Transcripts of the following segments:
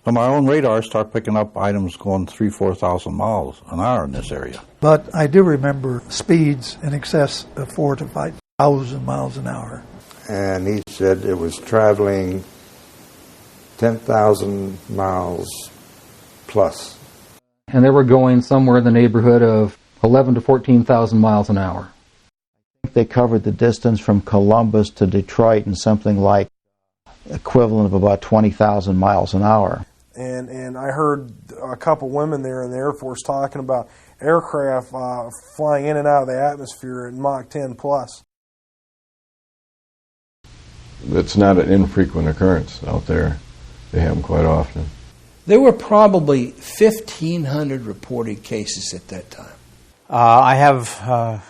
So my own radar started picking up items going 3,000-4,000 miles an hour in this area. But I do remember speeds in excess of 4,000 to 5,000 miles an hour. And he said it was traveling 10,000 miles plus. And they were going somewhere in the neighborhood of 11 to 14,000 miles an hour. I think they covered the distance from Columbus to Detroit in something like equivalent of about 20,000 miles an hour. And I heard a couple women there in the Air Force talking about aircraft flying in and out of the atmosphere at Mach 10 plus. It's not an infrequent occurrence out there. They happen quite often. There were probably 1,500 reported cases at that time. I have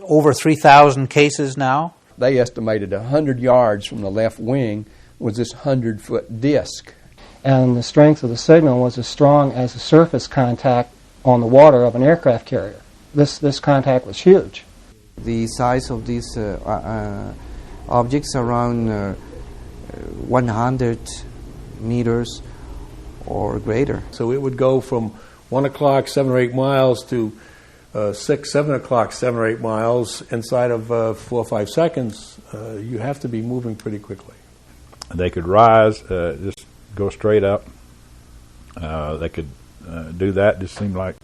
over 3,000 cases now. They estimated 100 yards from the left wing was this 100-foot disc. And the strength of the signal was as strong as the surface contact on the water of an aircraft carrier. This contact was huge. The size of these objects around 100 meters or greater. So it would go from 1 o'clock, 7 or 8 miles to 6, 7 o'clock, 7 or 8 miles inside of 4 or 5 seconds. You have to be moving pretty quickly. They could rise, just go straight up. They could do that, just seemed like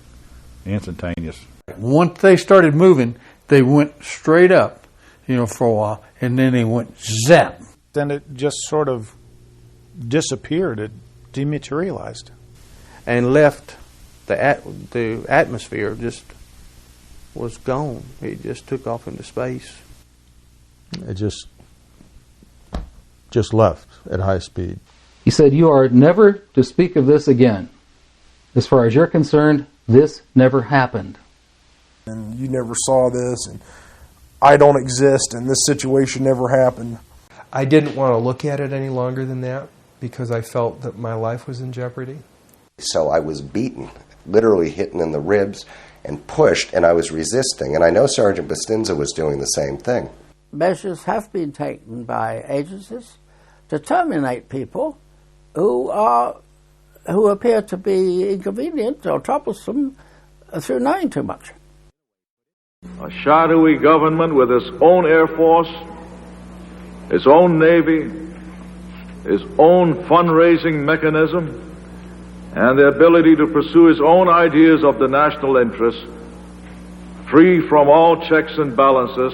instantaneous. Once they started moving, they went straight up, for a while, and then they went zap. Then it just sort of disappeared. It dematerialized. And left the atmosphere, just was gone. It just took off into space. It just left at high speed. He said, "You are never to speak of this again. As far as you're concerned, this never happened." And you never saw this, and I don't exist, and this situation never happened. I didn't want to look at it any longer than that because I felt that my life was in jeopardy. So I was beaten, literally hitting in the ribs and pushed, and I was resisting. And I know Sergeant Bustinza was doing the same thing. Measures have been taken by agencies to terminate people who appear to be inconvenient or troublesome through knowing too much. A shadowy government with its own Air Force, its own Navy, its own fundraising mechanism, and the ability to pursue its own ideas of the national interest, free from all checks and balances,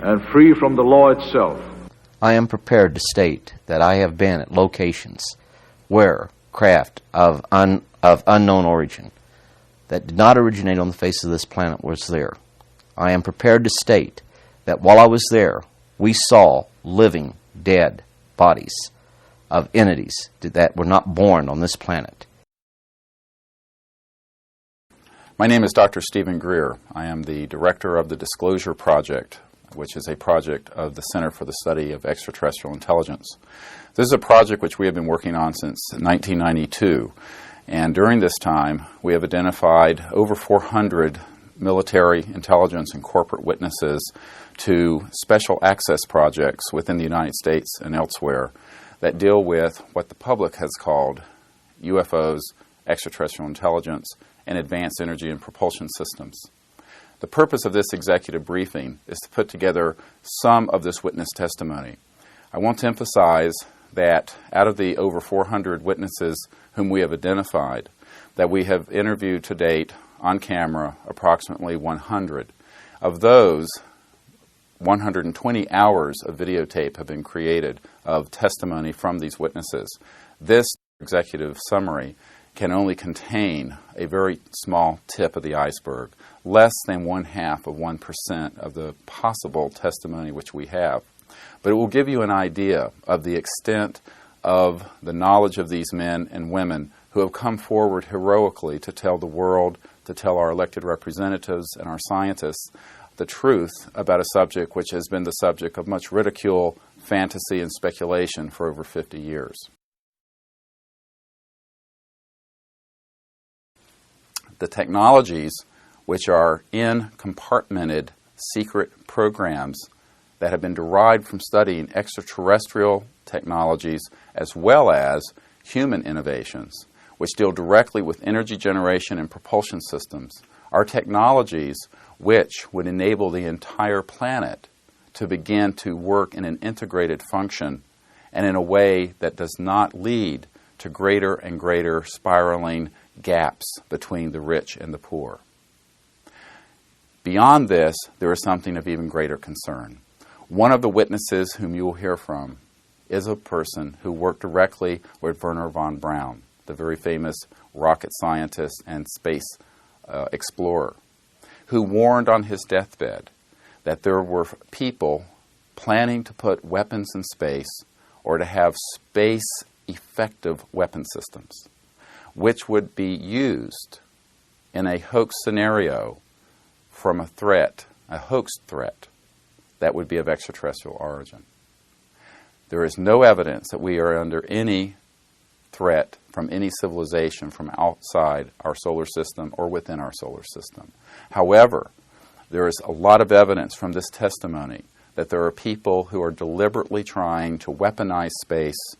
and free from the law itself. I am prepared to state that I have been at locations where craft of unknown origin that did not originate on the face of this planet was there. I am prepared to state that while I was there, we saw living, dead bodies of entities that were not born on this planet. My name is Dr. Stephen Greer. I am the director of the Disclosure Project, which is a project of the Center for the Study of Extraterrestrial Intelligence. This is a project which we have been working on since 1992, and during this time we have identified over 400 military, intelligence, and corporate witnesses to special access projects within the United States and elsewhere that deal with what the public has called UFOs, extraterrestrial intelligence, and advanced energy and propulsion systems. The purpose of this executive briefing is to put together some of this witness testimony. I want to emphasize that out of the over 400 witnesses whom we have identified, that we have interviewed to date on camera approximately 100. Of those, 120 hours of videotape have been created of testimony from these witnesses. This executive summary can only contain a very small tip of the iceberg, less than 1/2% of the possible testimony which we have. But it will give you an idea of the extent of the knowledge of these men and women who have come forward heroically to tell the world, to tell our elected representatives and our scientists the truth about a subject which has been the subject of much ridicule, fantasy, and speculation for over 50 years. The technologies which are in compartmented secret programs that have been derived from studying extraterrestrial technologies as well as human innovations, which deal directly with energy generation and propulsion systems, are technologies which would enable the entire planet to begin to work in an integrated function and in a way that does not lead to greater and greater spiraling gaps between the rich and the poor. Beyond this, there is something of even greater concern. One of the witnesses whom you will hear from is a person who worked directly with Wernher von Braun, the very famous rocket scientist and space explorer, who warned on his deathbed that there were people planning to put weapons in space or to have space-effective weapon systems, which would be used in a hoax scenario from a threat, a hoaxed threat, that would be of extraterrestrial origin. There is no evidence that we are under any threat from any civilization from outside our solar system or within our solar system. However, there is a lot of evidence from this testimony that there are people who are deliberately trying to weaponize space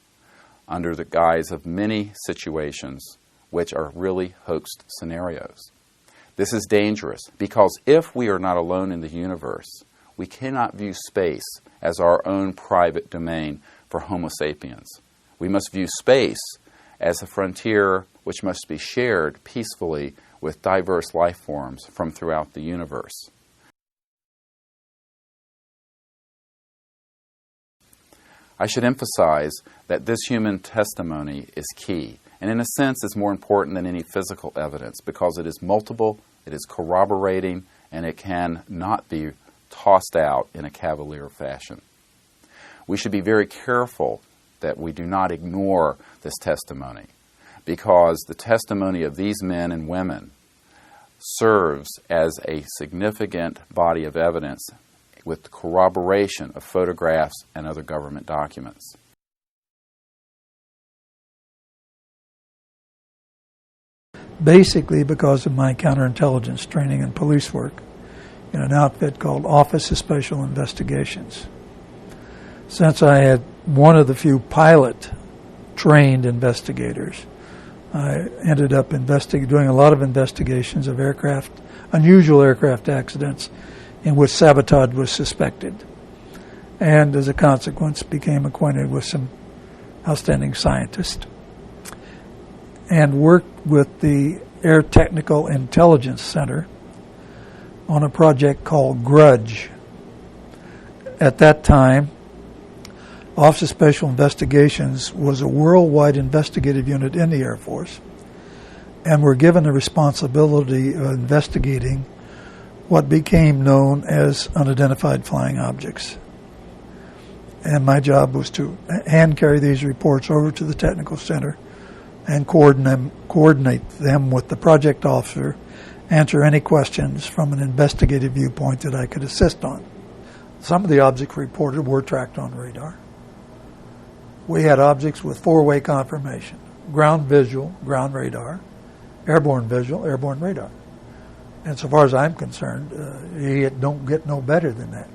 under the guise of many situations which are really hoaxed scenarios. This is dangerous because if we are not alone in the universe, we cannot view space as our own private domain for Homo sapiens. We must view space as a frontier which must be shared peacefully with diverse life forms from throughout the universe. I should emphasize that this human testimony is key, and in a sense is more important than any physical evidence because it is multiple, it is corroborating, and it can not be tossed out in a cavalier fashion. We should be very careful that we do not ignore this testimony because the testimony of these men and women serves as a significant body of evidence with corroboration of photographs and other government documents. Basically because of my counterintelligence training and police work in an outfit called Office of Special Investigations. Since I had one of the few pilot-trained investigators, I ended up doing a lot of investigations of unusual aircraft accidents in which sabotage was suspected, and as a consequence became acquainted with some outstanding scientists, and worked with the Air Technical Intelligence Center on a project called Grudge. At that time, Office of Special Investigations was a worldwide investigative unit in the Air Force, and were given the responsibility of investigating what became known as unidentified flying objects. And my job was to hand carry these reports over to the technical center and coordinate them with the project officer, answer any questions from an investigative viewpoint that I could assist on. Some of the objects reported were tracked on radar. We had objects with four-way confirmation: ground visual, ground radar, airborne visual, airborne radar. And so far as I'm concerned, it don't get no better than that.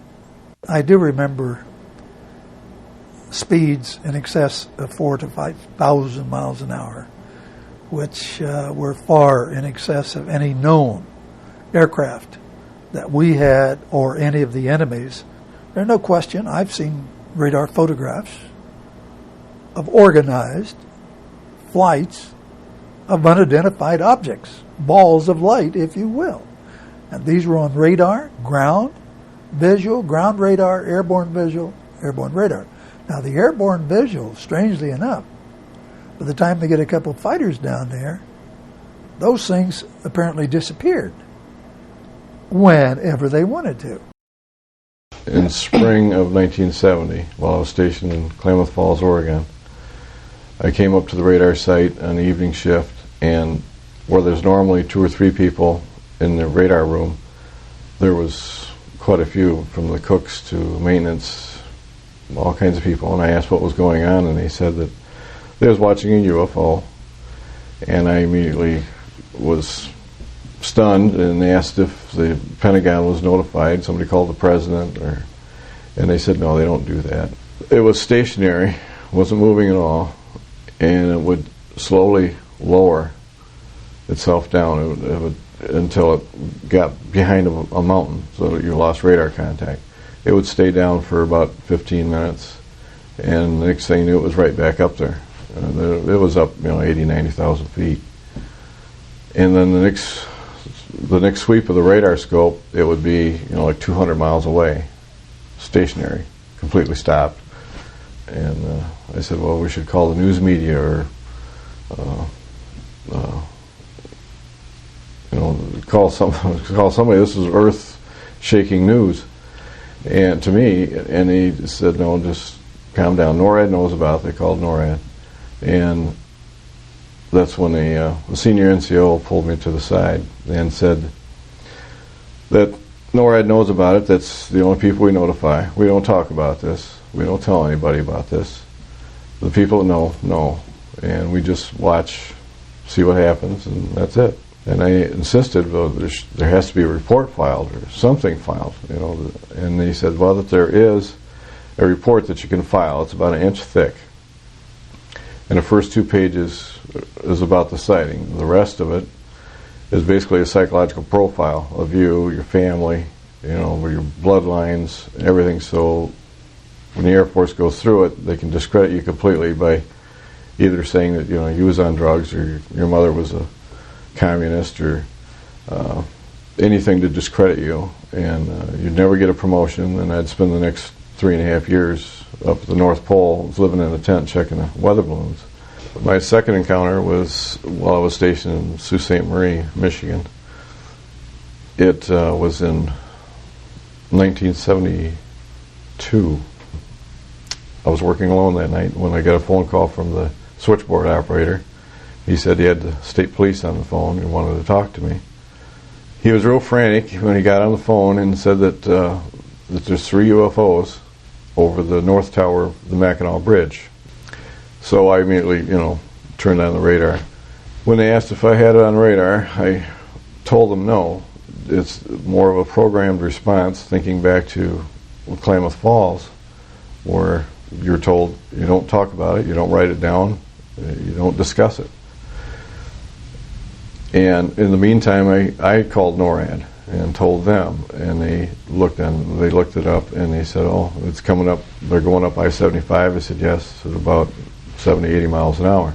I do remember speeds in excess of 4,000 to 5,000 miles an hour, which were far in excess of any known aircraft that we had or any of the enemies. There's no question, I've seen radar photographs of organized flights of unidentified objects, balls of light, if you will. And these were on radar, ground, visual, ground radar, airborne visual, airborne radar. Now the airborne visual, strangely enough, by the time they get a couple of fighters down there, those things apparently disappeared whenever they wanted to. In spring of 1970, while I was stationed in Klamath Falls, Oregon, I came up to the radar site on the evening shift, and where there's normally 2 or 3 people in the radar room, there was quite a few, from the cooks to maintenance, all kinds of people. And I asked what was going on, and they said that they was watching a UFO, and I immediately was stunned and asked if the Pentagon was notified. Somebody called the president, and they said no, they don't do that. It was stationary, wasn't moving at all, and it would slowly lower itself down. It would, until it got behind a mountain, so that you lost radar contact. It would stay down for about 15 minutes, and the next thing you knew, it was right back up there. It was up, 80, 90,000 feet. And then the next sweep of the radar scope, it would be, like 200 miles away, stationary, completely stopped. And I said, well, we should call the news media, or call somebody. This is earth-shaking news. And to me, and he said, no, just calm down. NORAD knows about it. They called NORAD. And that's when the senior NCO pulled me to the side and said that NORAD knows about it. That's the only people we notify. We don't talk about this. We don't tell anybody about this. The people that know. And we just watch, see what happens, and that's it. And I insisted, well, there has to be a report filed or something filed, And he said, well, that there is a report that you can file. It's about 1 inch thick. And the first 2 pages is about the sighting. The rest of it is basically a psychological profile of you, your family, your bloodlines, everything. So when the Air Force goes through it, they can discredit you completely by either saying that you was on drugs, or your mother was a communist, or anything to discredit you, and you'd never get a promotion. And I'd spend the next 3.5 years up at the North Pole, living in a tent checking the weather balloons. My second encounter was while I was stationed in Sault Ste. Marie, Michigan. It was in 1972. I was working alone that night when I got a phone call from the switchboard operator. He said he had the state police on the phone and wanted to talk to me. He was real frantic when he got on the phone and said that there's 3 UFOs over the north tower of the Mackinac Bridge. So I immediately, turned on the radar. When they asked if I had it on radar, I told them no. It's more of a programmed response, thinking back to Klamath Falls, where you're told you don't talk about it, you don't write it down, you don't discuss it. And in the meantime, I called NORAD and told them, and they looked it up, and they said, oh, it's coming up, they're going up I-75. I said, yes, at about 70, 80 miles an hour.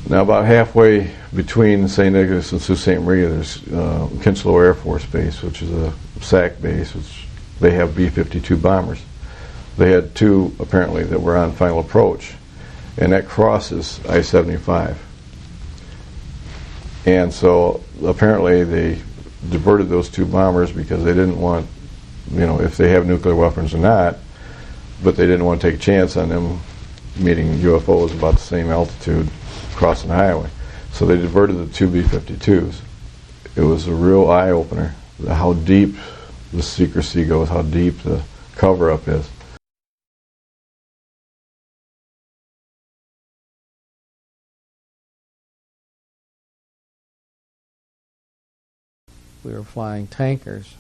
Now, about halfway between St. Nicholas and Sault Ste. Marie, there's Kinchlow Air Force Base, which is a SAC base, which they have B-52 bombers. They had 2, apparently, that were on final approach, and that crosses I-75. And so apparently they diverted those 2 bombers because they didn't want, if they have nuclear weapons or not, but they didn't want to take a chance on them meeting UFOs about the same altitude crossing the highway. So they diverted the 2 B-52s. It was a real eye-opener, how deep the secrecy goes, how deep the cover-up is. We were flying tankers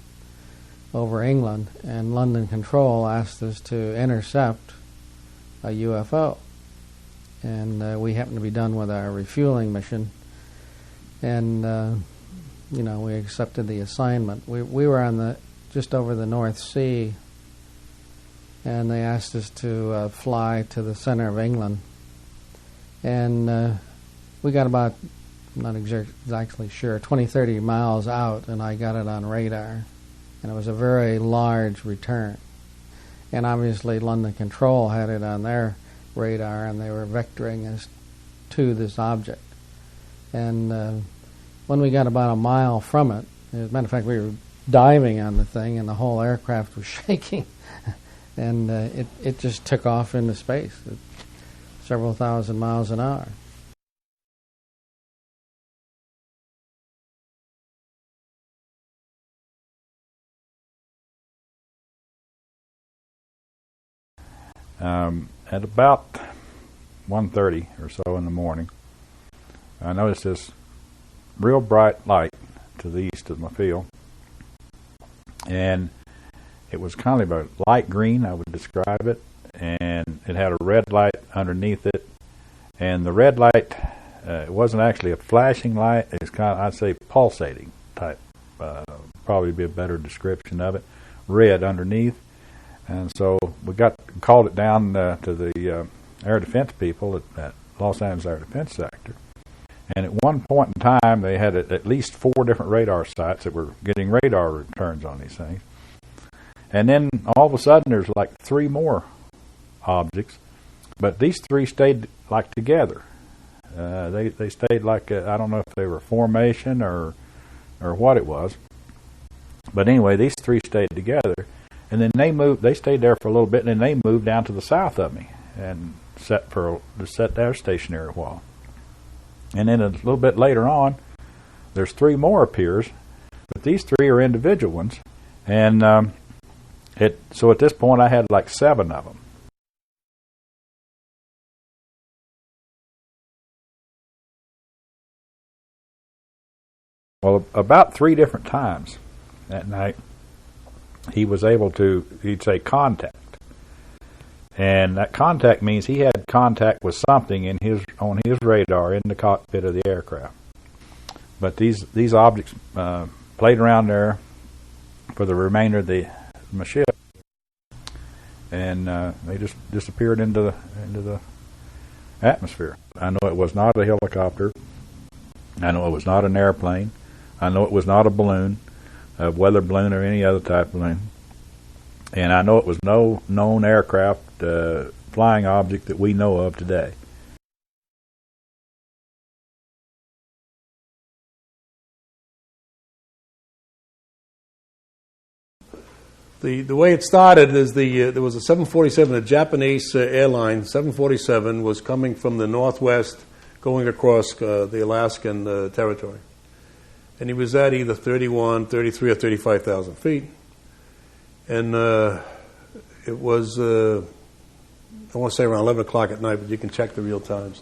over England, and London Control asked us to intercept a UFO. And we happened to be done with our refueling mission, and we accepted the assignment. We were on just over the North Sea, and they asked us to fly to the center of England. And we got about, I'm not exactly sure, 20, 30 miles out, and I got it on radar. And it was a very large return. And obviously London Control had it on their radar, and they were vectoring us to this object. And when we got about a mile from it, as a matter of fact, we were diving on the thing, and the whole aircraft was shaking. And it just took off into space at several thousand miles an hour. At about 1:30 or so in the morning, I noticed this real bright light to the east of my field, and it was kind of a light green, I would describe it, and it had a red light underneath it, And the red light, it wasn't actually a flashing light. It's kind of, I'd say, pulsating type. Probably be a better description of it. Red underneath. And so we called it down to the air defense people at Los Angeles Air Defense Sector. And at one point in time, they had at least 4 different radar sites that were getting radar returns on these things. And then all of a sudden, there's like 3 more objects, but these 3 stayed like together. They stayed like I don't know if they were formation or what it was, but anyway, these 3 stayed together. And then they moved. They stayed there for a little bit, and then they moved down to the south of me and set there stationary a while. And then a little bit later on, there's 3 more appears, but these 3 are individual ones. And so at this point, I had like 7 of them. Well, about 3 different times that night, he was able to, he'd say contact. And that contact means he had contact with something on his radar in the cockpit of the aircraft. But these objects played around there for the remainder of my ship, and they just disappeared into the atmosphere. I know it was not a helicopter. I know it was not an airplane. I know it was not a balloon, a weather balloon or any other type of balloon. And I know it was no known aircraft flying object that we know of today. The way it started is there was a 747, a Japanese airline, 747, was coming from the northwest going across the Alaskan territory. And he was at either 31, 33, or 35,000 feet. And it was, I want to say around 11 o'clock at night, but you can check the real times.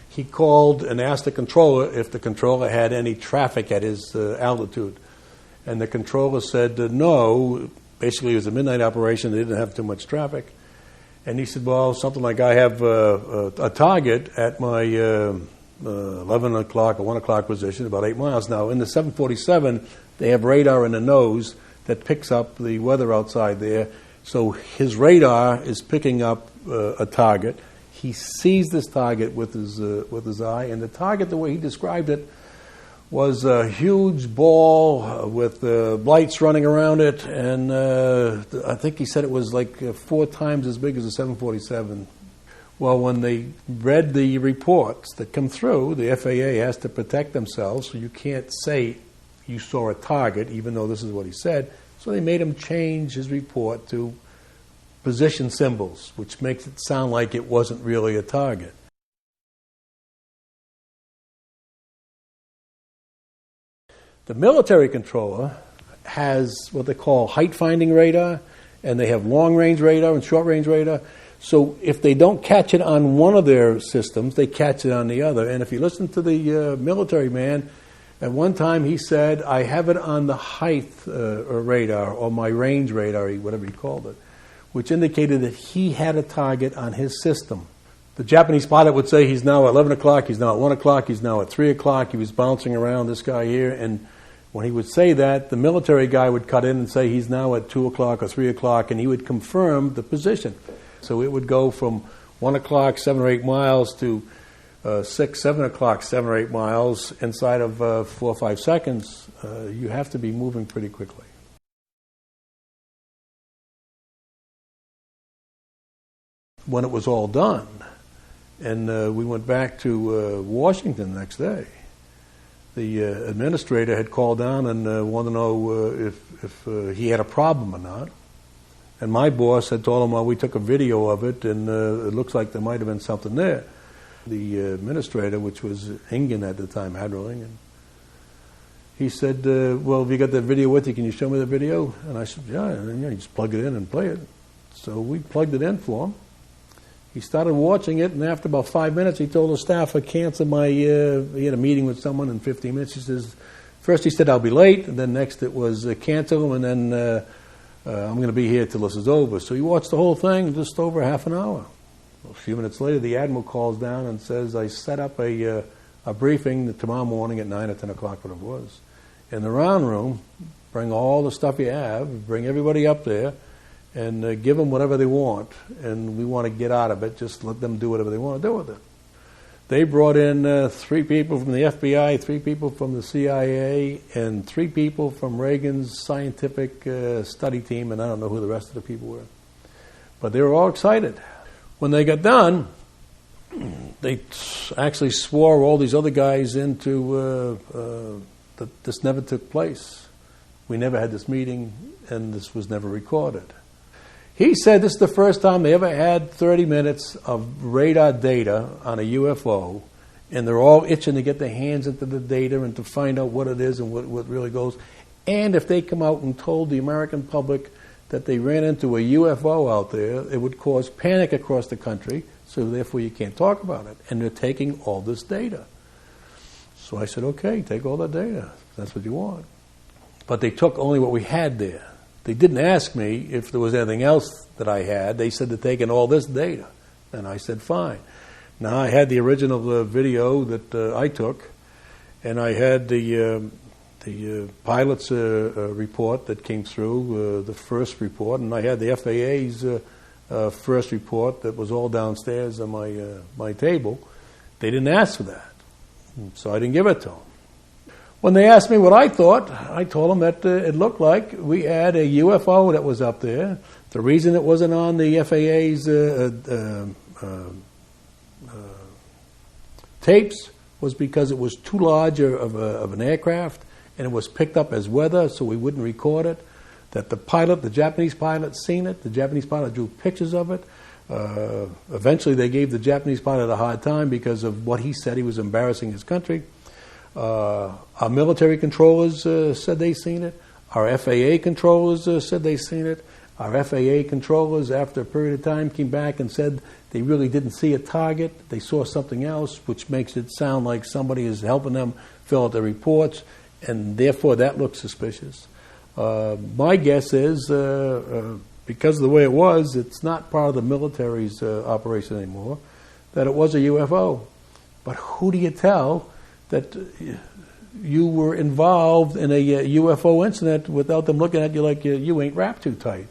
He called and asked the controller if the controller had any traffic at his altitude. And the controller said no. Basically, it was a midnight operation. They didn't have too much traffic. And he said, well, something like I have a target at my 11 o'clock or 1 o'clock position, about 8 miles. Now, in the 747, they have radar in the nose that picks up the weather outside there. So his radar is picking up a target. He sees this target with his eye, and the target, the way he described it, was a huge ball with lights running around it, and I think he said it was like 4 times as big as a 747. Well, when they read the reports that come through, the FAA has to protect themselves, so you can't say you saw a target, even though this is what he said. So they made him change his report to position symbols, which makes it sound like it wasn't really a target. The military controller has what they call height-finding radar, and they have long-range radar and short-range radar. So if they don't catch it on one of their systems, they catch it on the other. And if you listen to the military man, at one time he said, I have it on the height radar, or my range radar, whatever he called it, which indicated that he had a target on his system. The Japanese pilot would say he's now at 11 o'clock, he's now at 1 o'clock, he's now at 3 o'clock, he was bouncing around, this guy here, and when he would say that, the military guy would cut in and say he's now at 2 o'clock or 3 o'clock, and he would confirm the position. So it would go from 1 o'clock, 7 or 8 miles, to 6, 7 o'clock, 7 or 8 miles inside of 4 or 5 seconds. You have to be moving pretty quickly. When it was all done, and we went back to Washington the next day, the administrator had called down and wanted to know if he had a problem or not. And my boss had told him, well, we took a video of it, and it looks like there might have been something there. The administrator, which was Ingen at the time, Admiral Ingen, he said, well, have you got that video with you? Can you show me the video? And I said, yeah. And you just plug it in and play it. So we plugged it in for him. He started watching it, and after about 5 minutes, he told the staff, I canceled my, he had a meeting with someone in 15 minutes. He says, first he said, I'll be late, and then next it was cancel, and then I'm going to be here till this is over. So he watched the whole thing, just over half an hour. A few minutes later, the admiral calls down and says, I set up a briefing tomorrow morning at 9 or 10 o'clock, what it was. In the round room, bring all the stuff you have, bring everybody up there, and give them whatever they want. And we want to get out of it. Just let them do whatever they want to do with it. They brought in 3 people from the FBI, 3 people from the CIA, and 3 people from Reagan's scientific study team, and I don't know who the rest of the people were. But they were all excited. When they got done, they actually swore all these other guys into that this never took place. We never had this meeting, and this was never recorded. He said this is the first time they ever had 30 minutes of radar data on a UFO, and they're all itching to get their hands into the data and to find out what it is and what really goes. And if they come out and told the American public that they ran into a UFO out there, it would cause panic across the country, so therefore you can't talk about it. And they're taking all this data. So I said, okay, take all that data. That's what you want. But they took only what we had there. They didn't ask me if there was anything else that I had. They said they're taking all this data. And I said, fine. Now I had the original video that I took, and I had the pilot's report that came through, the first report, and I had the FAA's first report that was all downstairs on my table. They didn't ask for that, so I didn't give it to them. When they asked me what I thought, I told them that it looked like we had a UFO that was up there. The reason it wasn't on the FAA's tapes was because it was too large of an aircraft, and it was picked up as weather, so we wouldn't record it. That the pilot, the Japanese pilot, seen it. The Japanese pilot drew pictures of it. Eventually, they gave the Japanese pilot a hard time because of what he said. He was embarrassing his country. Our military controllers said they seen it. Our FAA controllers said they seen it. Our FAA controllers, after a period of time, came back and said they really didn't see a target. They saw something else, which makes it sound like somebody is helping them fill out their reports, and therefore that looks suspicious. My guess is, because of the way it was, it's not part of the military's operation anymore, that it was a UFO. But who do you tell that you were involved in a UFO incident without them looking at you like you ain't wrapped too tight?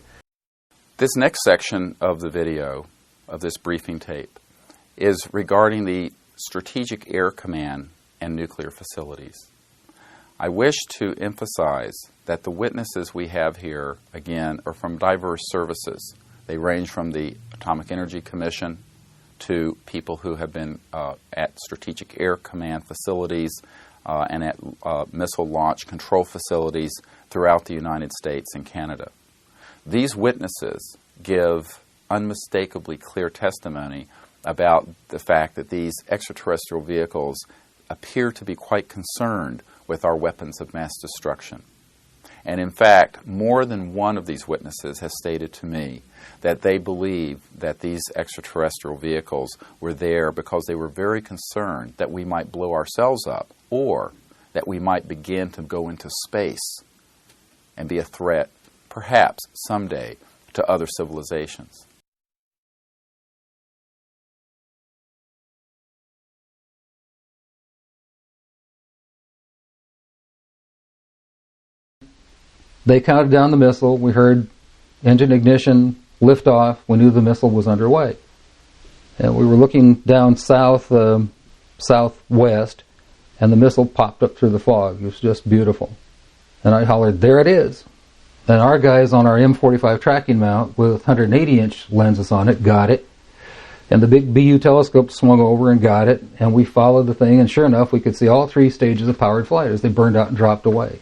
This next section of the video, of this briefing tape, is regarding the Strategic Air Command and nuclear facilities. I wish to emphasize that the witnesses we have here, again, are from diverse services. They range from the Atomic Energy Commission to people who have been at Strategic Air Command facilities and at missile launch control facilities throughout the United States and Canada. These witnesses give unmistakably clear testimony about the fact that these extraterrestrial vehicles appear to be quite concerned with our weapons of mass destruction. And in fact, more than one of these witnesses has stated to me that they believe that these extraterrestrial vehicles were there because they were very concerned that we might blow ourselves up, or that we might begin to go into space and be a threat, perhaps someday, to other civilizations. They counted down the missile. We heard engine ignition, lift off. We knew the missile was underway. And we were looking down southwest, and the missile popped up through the fog. It was just beautiful. And I hollered, there it is. And our guys on our M45 tracking mount with 180-inch lenses on it got it. And the big BU telescope swung over and got it. And we followed the thing, and sure enough, we could see all 3 stages of powered flight as they burned out and dropped away.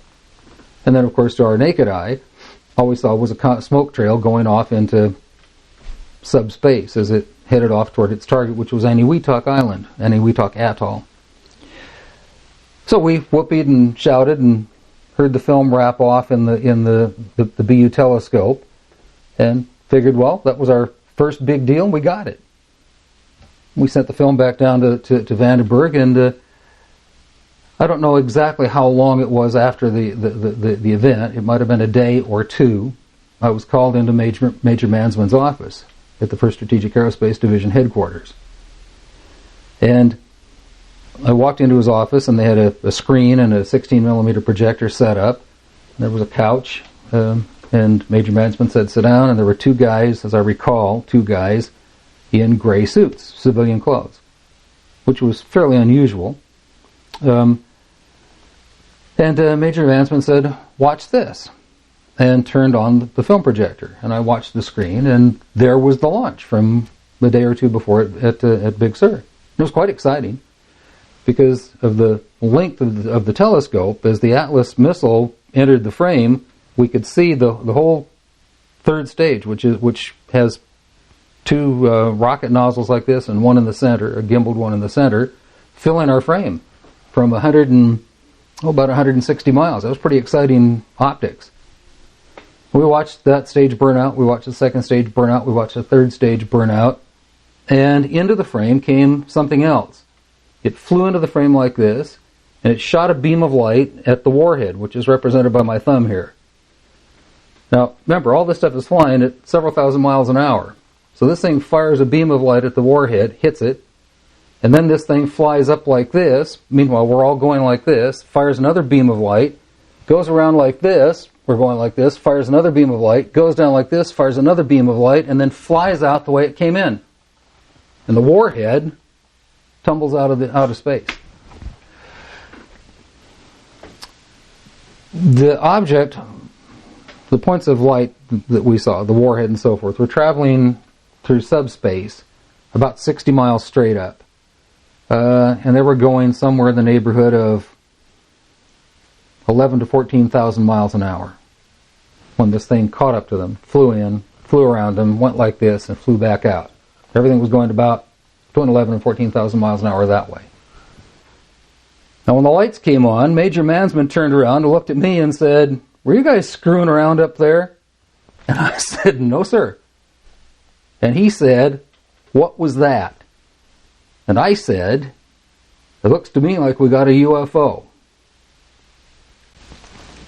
And then, of course, to our naked eye, all we saw was a smoke trail going off into subspace as it headed off toward its target, which was Eniwetok Island, Eniwetok Atoll. So we whooped and shouted and heard the film wrap off in the BU telescope, and figured, well, that was our first big deal, and we got it. We sent the film back down to Vandenberg, and I don't know exactly how long it was after the event. It might have been a day or two. I was called into Major Mansman's office. at the 1st Strategic Aerospace Division headquarters. And I walked into his office, and they had a screen and a 16mm projector set up. There was a couch, and Major Mansman said, "Sit down," and there were two guys, as I recall, two guys in gray suits, civilian clothes, which was fairly unusual. And Major Mansman said, "Watch this," and turned on the film projector. And I watched the screen, and there was the launch from the day or two before at Big Sur. It was quite exciting because of the length of the telescope. As the Atlas missile entered the frame, we could see the whole third stage, which has two rocket nozzles like this and one in the center, a gimbaled one in the center, fill in our frame from about 160 miles. That was pretty exciting optics. We watched that stage burn out. We watched the second stage burn out. We watched the third stage burn out. And into the frame came something else. It flew into the frame like this, and it shot a beam of light at the warhead, which is represented by my thumb here. Now, remember, all this stuff is flying at several thousand miles an hour. So this thing fires a beam of light at the warhead, hits it, and then this thing flies up like this. Meanwhile, we're all going like this, fires another beam of light, goes around like this, we're going like this, fires another beam of light, goes down like this, fires another beam of light, and then flies out the way it came in. And the warhead tumbles out of space. The object, the points of light that we saw, the warhead and so forth, were traveling through subspace about 60 miles straight up. And they were going somewhere in the neighborhood of 11 to 14,000 miles an hour when this thing caught up to them, flew in, flew around them, went like this, and flew back out. Everything was going about between 11 and 14,000 miles an hour that way. Now, when the lights came on, Major Mansman turned around and looked at me and said, "Were you guys screwing around up there?" And I said, "No, sir." And he said, "What was that?" And I said, "It looks to me like we got a UFO."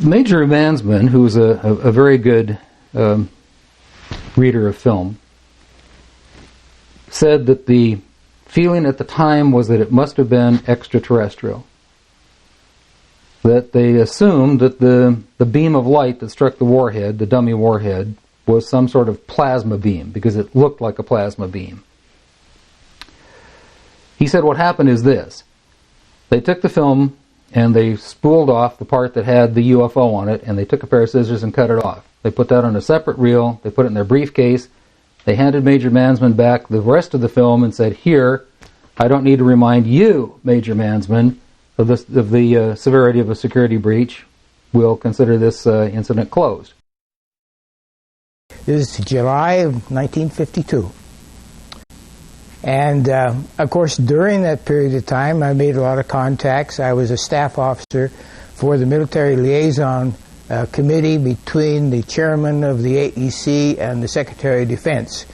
Major Mansman, who's a very good reader of film, said that the feeling at the time was that it must have been extraterrestrial. That they assumed that the beam of light that struck the warhead, the dummy warhead, was some sort of plasma beam because it looked like a plasma beam. He said what happened is this. They took the film and they spooled off the part that had the UFO on it, and they took a pair of scissors and cut it off. They put that on a separate reel. They put it in their briefcase. They handed Major Mansman back the rest of the film and said, "Here, I don't need to remind you, Major Mansman, of the severity of a security breach. We'll consider this incident closed." This is July of 1952. And, of course, during that period of time, I made a lot of contacts. I was a staff officer for the Military Liaison Committee between the chairman of the AEC and the Secretary of Defense.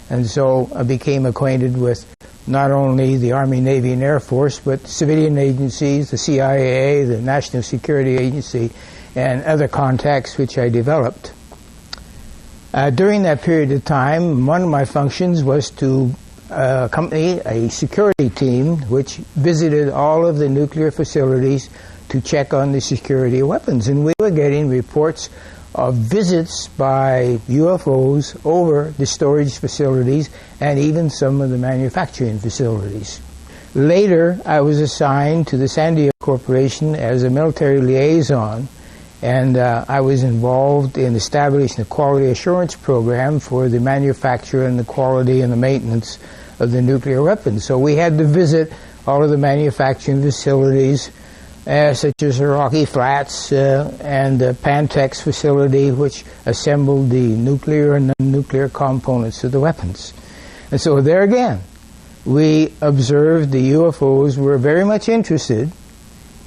And so I became acquainted with not only the Army, Navy, and Air Force, but civilian agencies, the CIA, the National Security Agency, and other contacts which I developed. During that period of time, one of my functions was to accompany a security team which visited all of the nuclear facilities to check on the security of weapons. And we were getting reports of visits by UFOs over the storage facilities and even some of the manufacturing facilities. Later, I was assigned to the San Diego Corporation as a military liaison, and I was involved in establishing a quality assurance program for the manufacture and the quality and the maintenance of the nuclear weapons. So we had to visit all of the manufacturing facilities, such as the Rocky Flats and the Pantex facility, which assembled the nuclear and non-nuclear components of the weapons. And so there again, we observed the UFOs were very much interested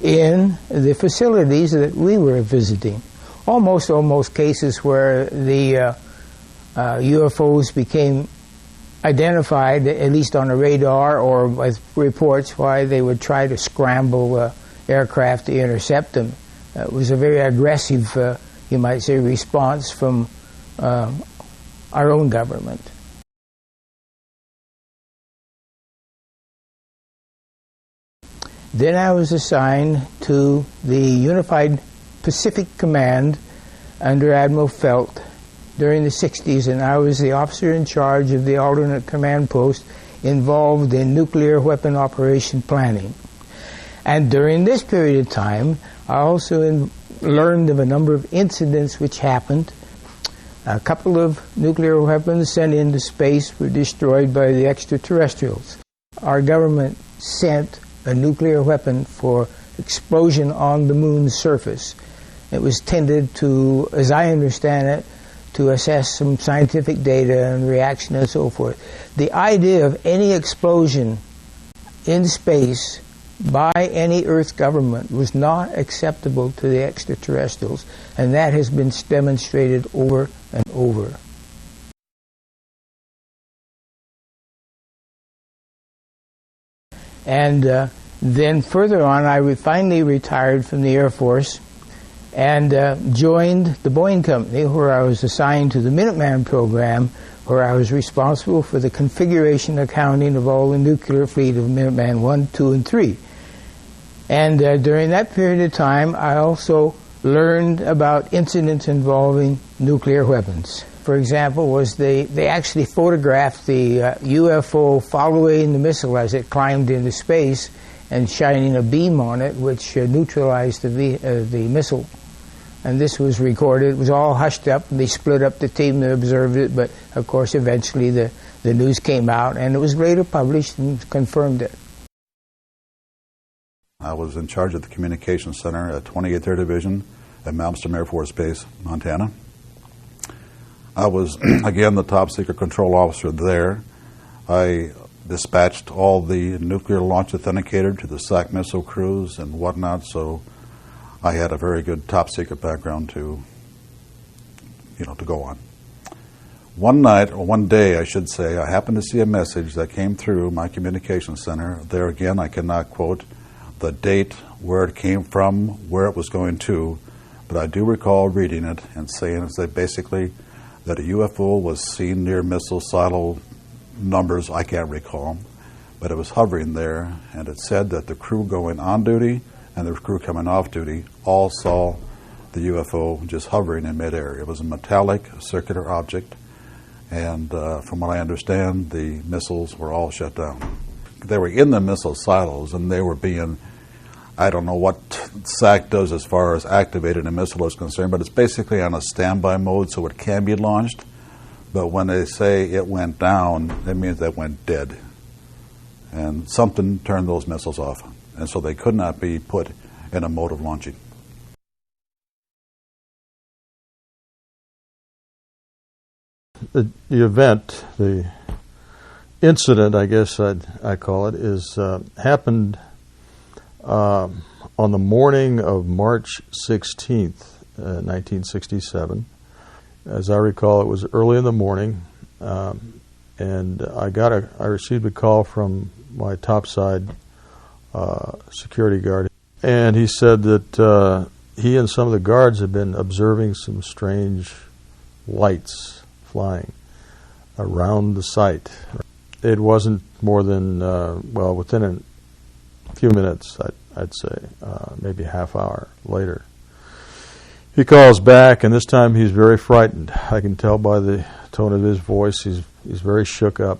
in the facilities that we were visiting. Almost cases where the UFOs became identified, at least on a radar or with reports, why they would try to scramble aircraft to intercept them. It was a very aggressive, you might say, response from our own government. Then I was assigned to the Unified Pacific Command under Admiral Felt during the 60s, and I was the officer in charge of the alternate command post involved in nuclear weapon operation planning. And during this period of time, I also learned of a number of incidents which happened. A couple of nuclear weapons sent into space were destroyed by the extraterrestrials. Our government sent a nuclear weapon for explosion on the moon's surface. It was tended to, as I understand it, to assess some scientific data and reaction and so forth. The idea of any explosion in space by any Earth government was not acceptable to the extraterrestrials, and that has been demonstrated over and over. And then further on, I finally retired from the Air Force and joined the Boeing Company, where I was assigned to the Minuteman program, where I was responsible for the configuration accounting of all the nuclear fleet of Minuteman 1, 2, and 3. And during that period of time, I also learned about incidents involving nuclear weapons. For example, they actually photographed the UFO following the missile as it climbed into space and shining a beam on it, which neutralized the missile. And this was recorded. It was all hushed up, and they split up the team that observed it. But, of course, eventually the news came out, and it was later published and confirmed it. I was in charge of the Communications Center at 28th Air Division at Malmstrom Air Force Base, Montana. I was, again, the top secret control officer there. I dispatched all the nuclear launch authenticator to the SAC missile crews and whatnot, so I had a very good top secret background to go on. One night, or one day I should say, I happened to see a message that came through my communications center. There again, I cannot quote the date, where it came from, where it was going to, but I do recall reading it and saying basically that a UFO was seen near missile silo numbers I can't recall, but it was hovering there, and it said that the crew going on duty and the crew coming off duty all saw the UFO just hovering in midair. It was a metallic circular object, and from what I understand, the missiles were all shut down. They were in the missile silos, and they were being, I don't know what SAC does as far as activating a missile is concerned, but it's basically on a standby mode, so it can be launched. But when they say it went down, it means it went dead. And something turned those missiles off, and so they could not be put in a mode of launching. The event, the incident, I guess I call it, is happened on the morning of March 16th, 1967. As I recall, it was early in the morning, and I received a call from my topside security guard, and he said that he and some of the guards had been observing some strange lights flying around the site. It wasn't more than, within a few minutes, I'd say, maybe a half hour later. He calls back, and this time he's very frightened. I can tell by the tone of his voice he's very shook up,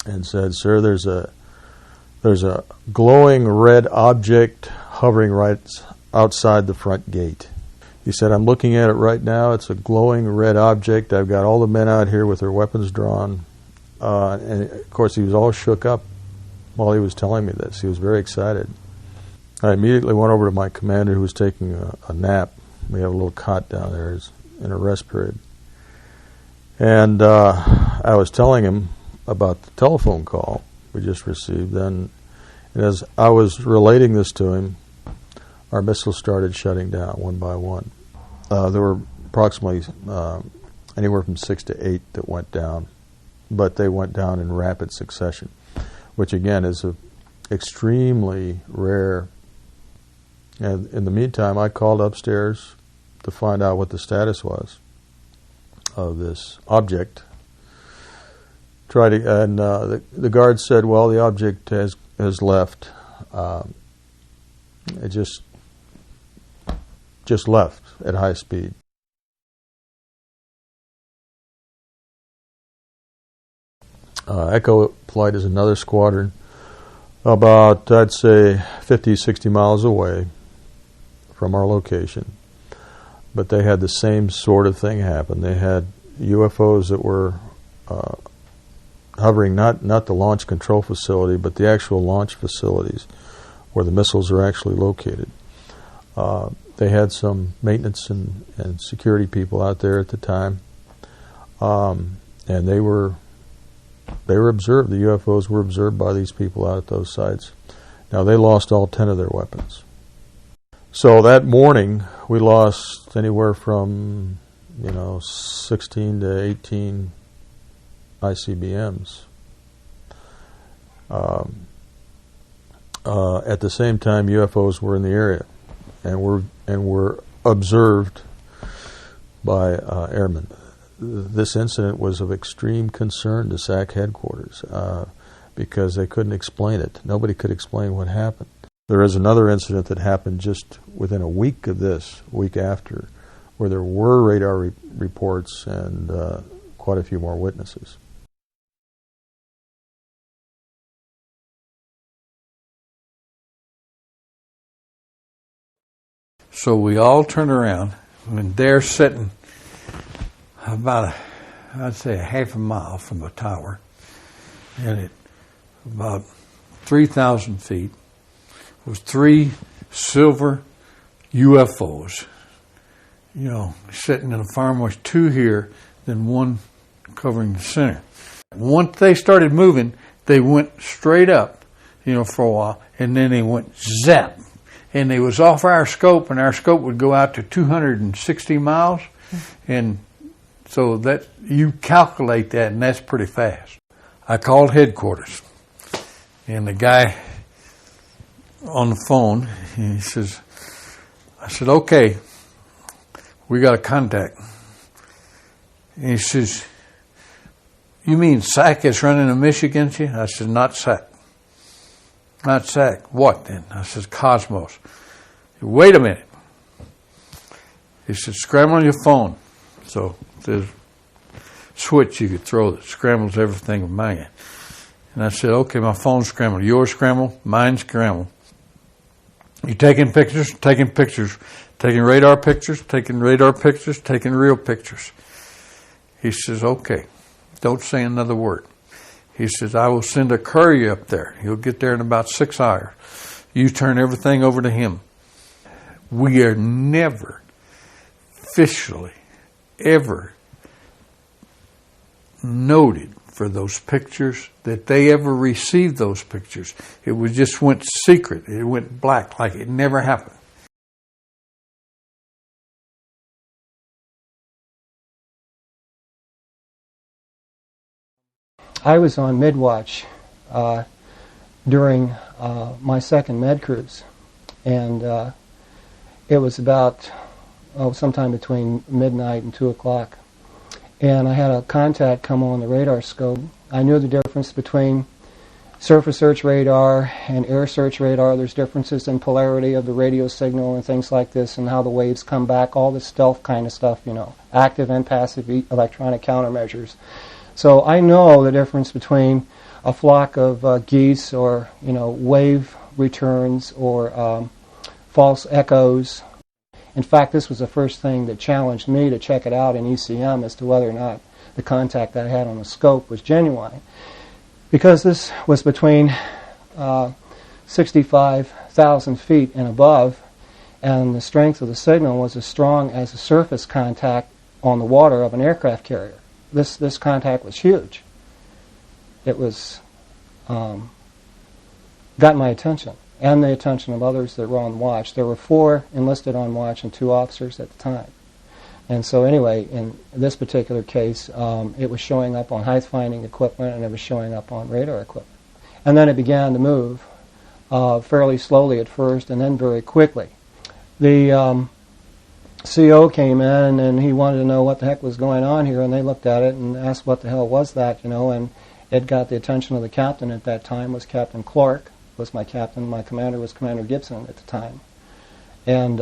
and said, "Sir, there's a glowing red object hovering right outside the front gate." He said, "I'm looking at it right now. It's a glowing red object. I've got all the men out here with their weapons drawn." And of course, he was all shook up while he was telling me this. He was very excited. I immediately went over to my commander, who was taking a nap. We have a little cot down there in a rest period. And I was telling him about the telephone call we just received. And as I was relating this to him, our missiles started shutting down one by one. There were approximately anywhere from 6 to 8 that went down, but they went down in rapid succession, which again is an extremely rare. And in the meantime, I called upstairs to find out what the status was of this object. The guard said, "Well, the object has left it just left at high speed. Echo Flight is another squadron, about, I'd say, 50, 60 miles away from our location. But they had the same sort of thing happen. They had UFOs that were hovering, not the launch control facility, but the actual launch facilities where the missiles are actually located. They had some maintenance and security people out there at the time, and they were observed. The UFOs were observed by these people out at those sites. Now, they lost all 10 of their weapons. So that morning, we lost anywhere from 16 to 18 ICBMs. At the same time, UFOs were in the area and were observed by airmen. This incident was of extreme concern to SAC headquarters because they couldn't explain it. Nobody could explain what happened. There is another incident that happened just within a week of this, week after, where there were radar reports and quite a few more witnesses. So we all turned around, and they're sitting about, I'd say, a half a mile from the tower, and at about 3,000 feet was 3 silver UFOs, sitting in a farm. Was 2 here, then 1 covering the center. Once they started moving, they went straight up, for a while, and then they went zap. And they was off our scope, and our scope would go out to 260 miles. And so that you calculate that, and that's pretty fast. I called headquarters, and the guy on the phone, he says, I said, okay, we got a contact. And he says, you mean SAC is running a miss against you? I said, not SAC. Not SAC. What then? I said, Cosmos. Wait a minute. He said, scramble your phone. So there's a switch you could throw that scrambles everything with mine. And I said, okay, my phone's scrambled. Yours scrambled, mine's scrambled. You taking pictures, taking radar pictures, taking real pictures. He says, okay, don't say another word. He says, I will send a courier up there. He'll get there in about 6 hours. You turn everything over to him. We are never officially ever noted for those pictures that they ever received those pictures. It was just went secret. It went black, like it never happened. I was on midwatch during my second med cruise, and it was about sometime between midnight and 2 o'clock, and I had a contact come on the radar scope. I knew the difference between surface search radar and air search radar. There's differences in polarity of the radio signal and things like this, and how the waves come back, all this stealth kind of stuff, active and passive electronic countermeasures. So I know the difference between a flock of geese or, wave returns or false echoes. In fact, this was the first thing that challenged me to check it out in ECM as to whether or not the contact that I had on the scope was genuine. Because this was between 65,000 feet and above, and the strength of the signal was as strong as the surface contact on the water of an aircraft carrier. This contact was huge. It was got my attention and the attention of others that were on watch. There were 4 enlisted on watch and 2 officers at the time. And so anyway, in this particular case, it was showing up on height-finding equipment, and it was showing up on radar equipment. And then it began to move fairly slowly at first, and then very quickly. The CO came in, and he wanted to know what the heck was going on here, and they looked at it and asked what the hell was that, and it got the attention of the captain at that time, was Captain Clark, was my captain. My commander was Commander Gibson at the time. And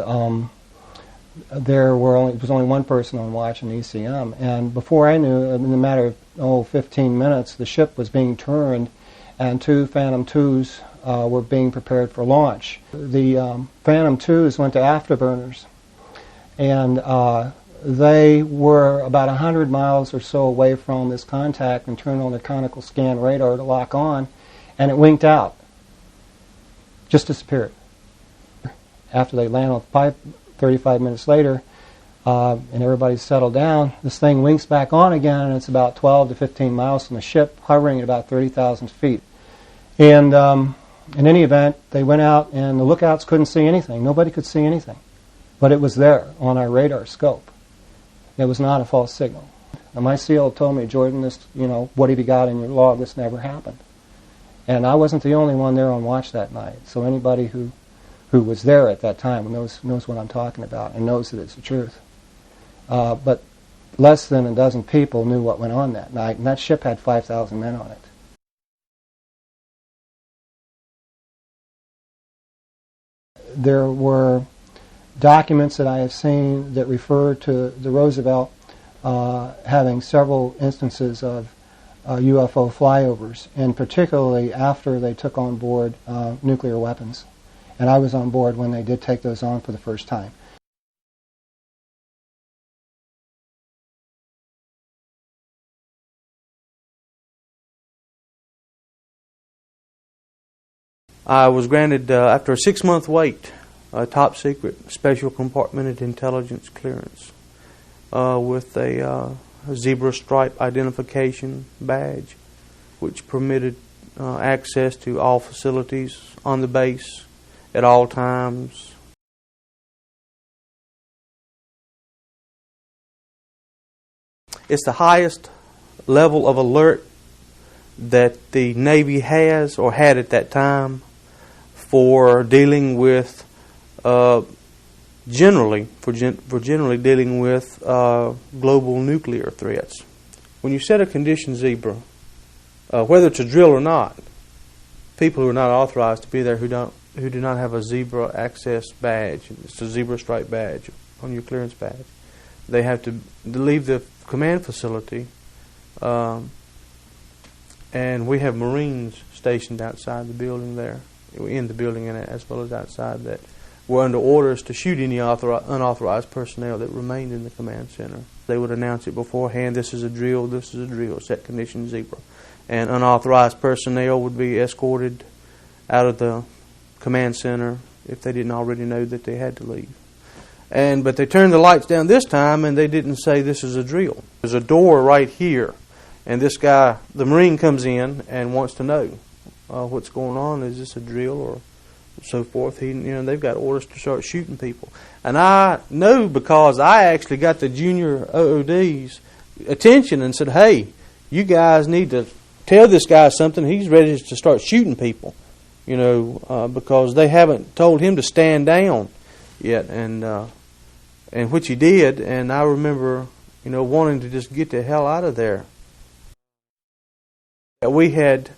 there was only one person on watch in ECM. And before I knew, in a matter of 15 minutes, the ship was being turned and 2 Phantom IIs were being prepared for launch. The Phantom IIs went to afterburners, and they were about 100 miles or so away from this contact and turned on the conical scan radar to lock on, and it winked out. Just disappeared. After they landed on the pipe 35 minutes later, and everybody's settled down, this thing winks back on again, and it's about 12 to 15 miles from the ship, hovering at about 30,000 feet. And in any event, they went out, and the lookouts couldn't see anything. Nobody could see anything. But it was there on our radar scope. It was not a false signal. And my SEAL told me, Jordan, this, what have you got in your log? This never happened. And I wasn't the only one there on watch that night. So anybody who was there at that time knows what I'm talking about and knows that it's the truth. But less than a dozen people knew what went on that night, and that ship had 5,000 men on it. There were documents that I have seen that refer to the Roosevelt having several instances of UFO flyovers, and particularly after they took on board nuclear weapons. And I was on board when they did take those on for the first time. I was granted, after a 6-month wait, a top secret special compartmented intelligence clearance with a zebra stripe identification badge, which permitted access to all facilities on the base at all times. It's the highest level of alert that the Navy has or had at that time for dealing with generally dealing with global nuclear threats. When you set a condition zebra, whether it's a drill or not, people who are not authorized to be there who do not have a zebra access badge, it's a zebra stripe badge on your clearance badge, they have to leave the command facility, and we have Marines stationed outside the building there, in the building and as well as outside, that were under orders to shoot any unauthorized personnel that remained in the command center. They would announce it beforehand, this is a drill, set condition zebra. And unauthorized personnel would be escorted out of the command center if they didn't already know that they had to leave. But they turned the lights down this time, and they didn't say this is a drill. There's a door right here, and this guy, the Marine, comes in and wants to know what's going on. Is this a drill or so forth? They've got orders to start shooting people. And I know because I actually got the junior OOD's attention and said, hey, you guys need to tell this guy something. He's ready to start shooting people, because they haven't told him to stand down yet. And which he did. And I remember, wanting to just get the hell out of there. We had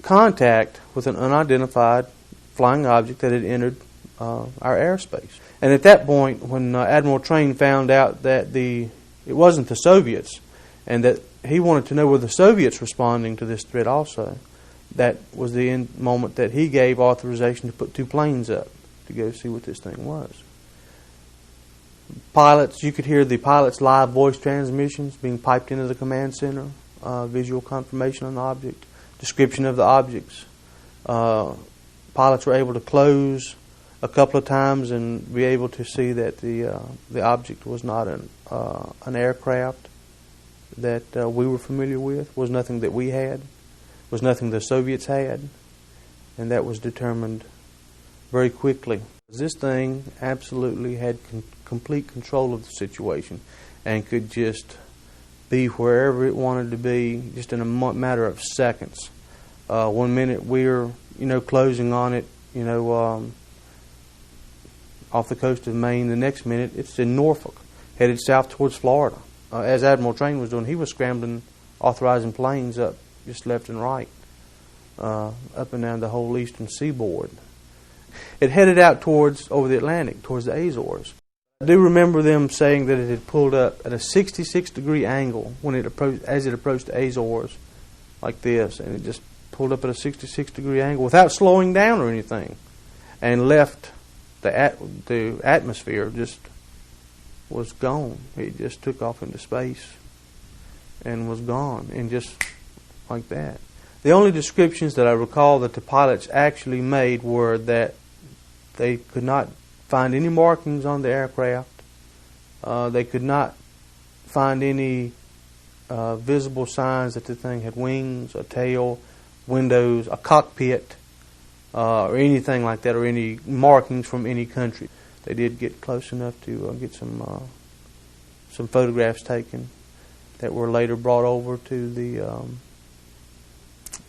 contact with an unidentified flying object that had entered our airspace. And at that point, when Admiral Train found out that it wasn't the Soviets, and that he wanted to know were the Soviets responding to this threat also, that was the moment that he gave authorization to put 2 planes up to go see what this thing was. Pilots, you could hear the pilots' live voice transmissions being piped into the command center, visual confirmation on the object, description of the objects. Pilots were able to close a couple of times and be able to see that the object was not an aircraft that we were familiar with, was nothing that we had, was nothing the Soviets had, and that was determined very quickly. This thing absolutely had complete control of the situation and could just be wherever it wanted to be just in a matter of seconds. 1 minute we're closing on it off the coast of Maine. The next minute it's in Norfolk, headed south towards Florida. As Admiral Train was doing, he was scrambling, authorizing planes up just left and right. up and down the whole eastern seaboard. It headed out over the Atlantic, towards the Azores. I do remember them saying that it had pulled up at a 66-degree angle as it approached the Azores, like this, and it just pulled up at a 66-degree angle without slowing down or anything, and left the atmosphere, just was gone. It just took off into space and was gone, and just like that. The only descriptions that I recall that the pilots actually made were that they could not find any markings on the aircraft. They could not find any visible signs that the thing had wings, a tail, windows, a cockpit, or anything like that, or any markings from any country. They did get close enough to get some photographs taken that were later brought over to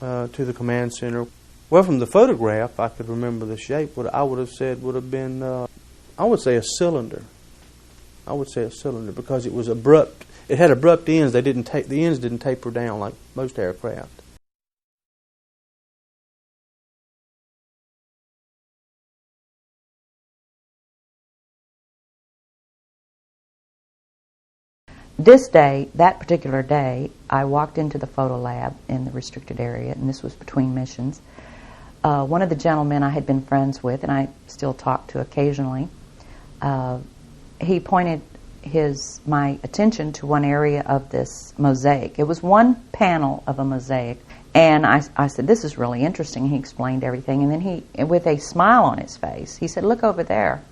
the command center. Well, from the photograph, I could remember the shape. What I would have said would have been, I would say a cylinder. I would say a cylinder because it was abrupt. It had abrupt ends. The ends didn't taper down like most aircraft. This day, that particular day, I walked into the photo lab in the restricted area, and this was between missions. One of the gentlemen I had been friends with, and I still talk to occasionally, he pointed my attention to one area of this mosaic. It was one panel of a mosaic, and I said, "This is really interesting." He explained everything, and then he, with a smile on his face, he said, "Look over there."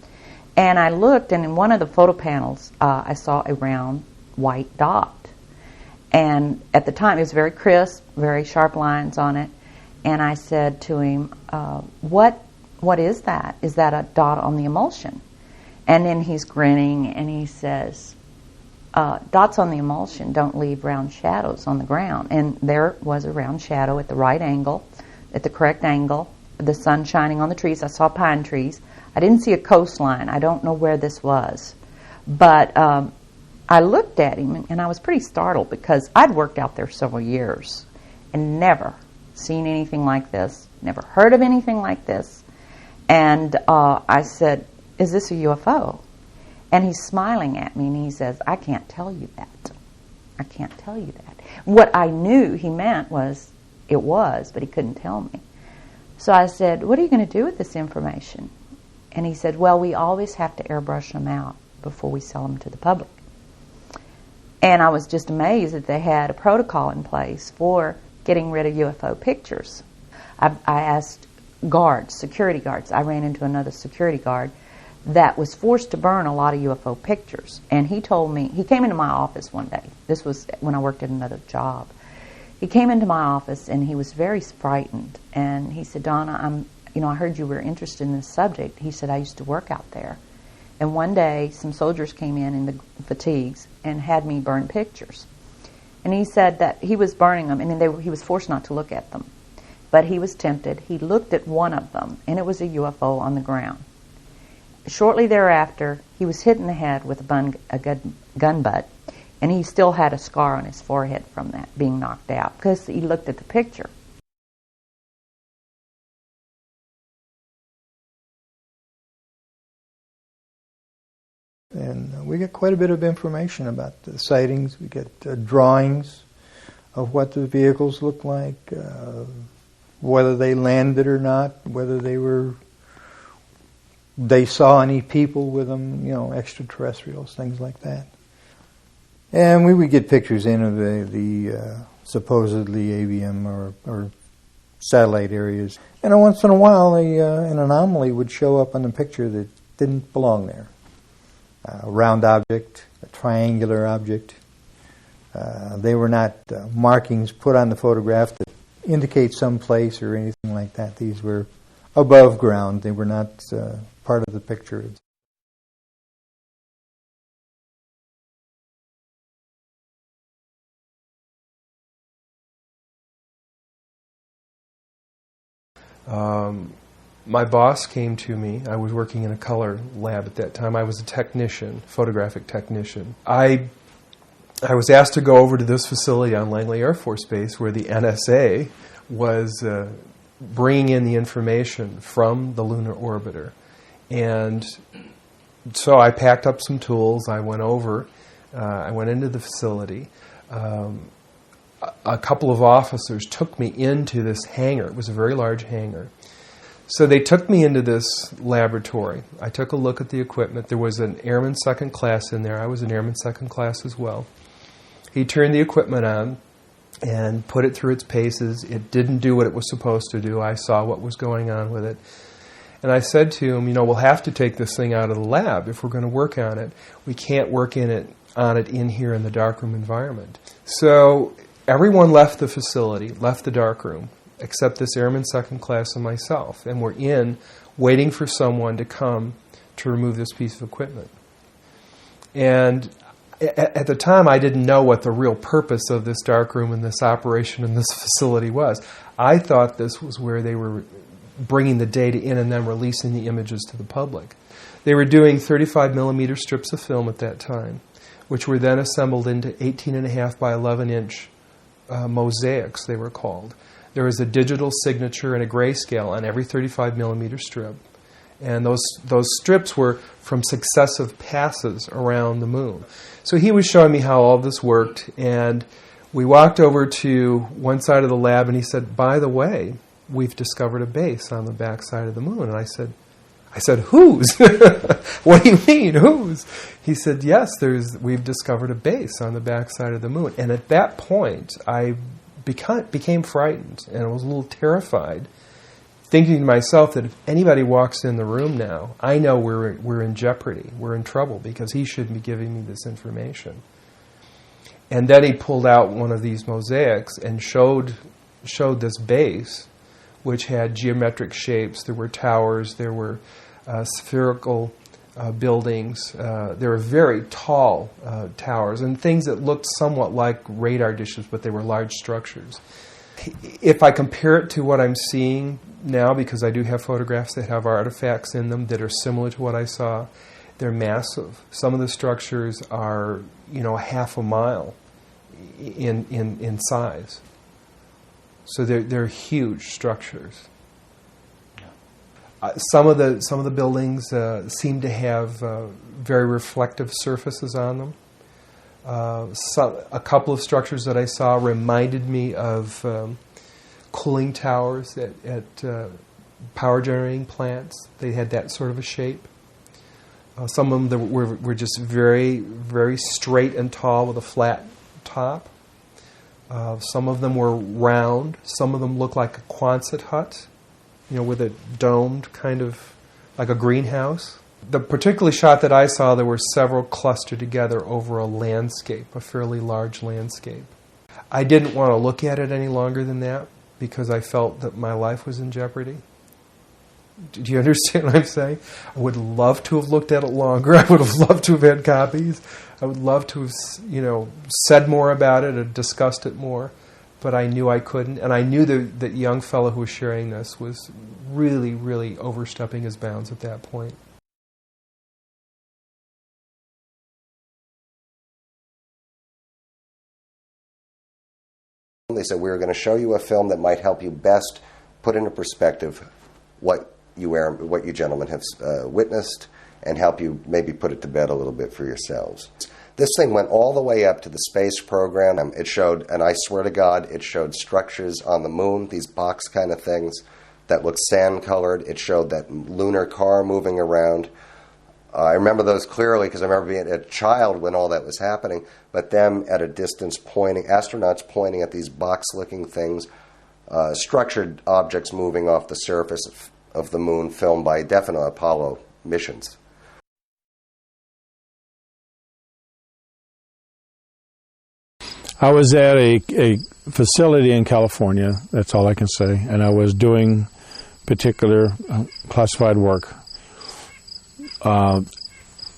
And I looked, and in one of the photo panels, I saw a round white dot. And at the time, it was very crisp, very sharp lines on it. And I said to him, what is that? Is that a dot on the emulsion? And then he's grinning, and he says, dots on the emulsion don't leave round shadows on the ground. And there was a round shadow at the right angle, at the correct angle, the sun shining on the trees. I saw pine trees. I didn't see a coastline. I don't know where this was. But I looked at him, and I was pretty startled because I'd worked out there several years and never seen anything like this, never heard of anything like this. And I said, "Is this a UFO?" And he's smiling at me, and he says, "I can't tell you that. I can't tell you that." What I knew he meant was it was, but he couldn't tell me. So I said, "What are you going to do with this information?" And he said, "Well, we always have to airbrush them out before we sell them to the public." And I was just amazed that they had a protocol in place for getting rid of UFO pictures. I asked guards, security guards. I ran into another security guard that was forced to burn a lot of UFO pictures. And he told me, he came into my office one day. This was when I worked at another job. He came into my office, and he was very frightened. And he said, "Donna, I heard you were interested in this subject." He said, "I used to work out there. And one day, some soldiers came in the fatigues and had me burn pictures." And he said that he was burning them, and he was forced not to look at them. But he was tempted. He looked at one of them, and it was a UFO on the ground. Shortly thereafter, he was hit in the head with a gun butt, and he still had a scar on his forehead from that, being knocked out, because he looked at the picture. And we get quite a bit of information about the sightings. We get drawings of what the vehicles look like, whether they landed or not, whether they saw any people with them, extraterrestrials, things like that. And we would get pictures in of the supposedly AVM or satellite areas. And once in a while, an anomaly would show up on the picture that didn't belong there. A round object, a triangular object. They were not markings put on the photograph that indicate some place or anything like that. These were above ground. They were not part of the picture. My boss came to me. I was working in a color lab at that time. I was a technician, photographic technician. I was asked to go over to this facility on Langley Air Force Base where the NSA was bringing in the information from the lunar orbiter. And so I packed up some tools. I went over. I went into the facility. A couple of officers took me into this hangar. It was a very large hangar. So they took me into this laboratory. I took a look at the equipment. There was an airman second class in there. I was an airman second class as well. He turned the equipment on and put it through its paces. It didn't do what it was supposed to do. I saw what was going on with it. And I said to him, we'll have to take this thing out of the lab if we're going to work on it. We can't work on it in here in the darkroom environment. So everyone left the facility, left the darkroom, except this airman second class and myself. And we're in, waiting for someone to come to remove this piece of equipment. And at the time, I didn't know what the real purpose of this darkroom and this operation in this facility was. I thought this was where they were bringing the data in and then releasing the images to the public. They were doing 35 millimeter strips of film at that time, which were then assembled into 18.5 by 11 inch mosaics, they were called. There was a digital signature and a grayscale on every 35 millimeter strip. And those strips were from successive passes around the moon. So he was showing me how all this worked, and we walked over to one side of the lab, and he said, by the way, we've discovered a base on the back side of the moon. And I said, whose? What do you mean, whose? He said, yes, we've discovered a base on the back side of the moon. And at that point, I became frightened, and I was a little terrified, thinking to myself that if anybody walks in the room now, I know we're in jeopardy, we're in trouble, because he shouldn't be giving me this information. And then he pulled out one of these mosaics and showed this base, which had geometric shapes. There were towers, there were spherical buildings, there were very tall towers, and things that looked somewhat like radar dishes, but they were large structures. If I compare it to what I'm seeing now, because I do have photographs that have artifacts in them that are similar to what I saw, they're massive. Some of the structures are, half a mile in size. So they're huge structures. Some of the buildings seem to have very reflective surfaces on them. A couple of structures that I saw reminded me of cooling towers at power generating plants. They had that sort of a shape. Some of them were just very, very straight and tall with a flat top. Some of them were round. Some of them looked like a Quonset hut, with a domed kind of, like a greenhouse. The particular shot that I saw, there were several clustered together over a landscape, a fairly large landscape. I didn't want to look at it any longer than that because I felt that my life was in jeopardy. Do you understand what I'm saying? I would love to have looked at it longer. I would have loved to have had copies. I would love to have, said more about it or discussed it more, but I knew I couldn't. And I knew that young fellow who was sharing this was really, really overstepping his bounds at that point. They said, we were going to show you a film that might help you best put into perspective what you gentlemen have witnessed and help you maybe put it to bed a little bit for yourselves. This thing went all the way up to the space program. It showed, and I swear to God, it showed structures on the moon, these box kind of things that looked sand-colored. It showed that lunar car moving around. I remember those clearly because I remember being a child when all that was happening, but them at a distance pointing, astronauts pointing at these box-looking things, structured objects moving off the surface of the moon, filmed by definite Apollo missions. I was at a facility in California, that's all I can say, and I was doing particular classified work.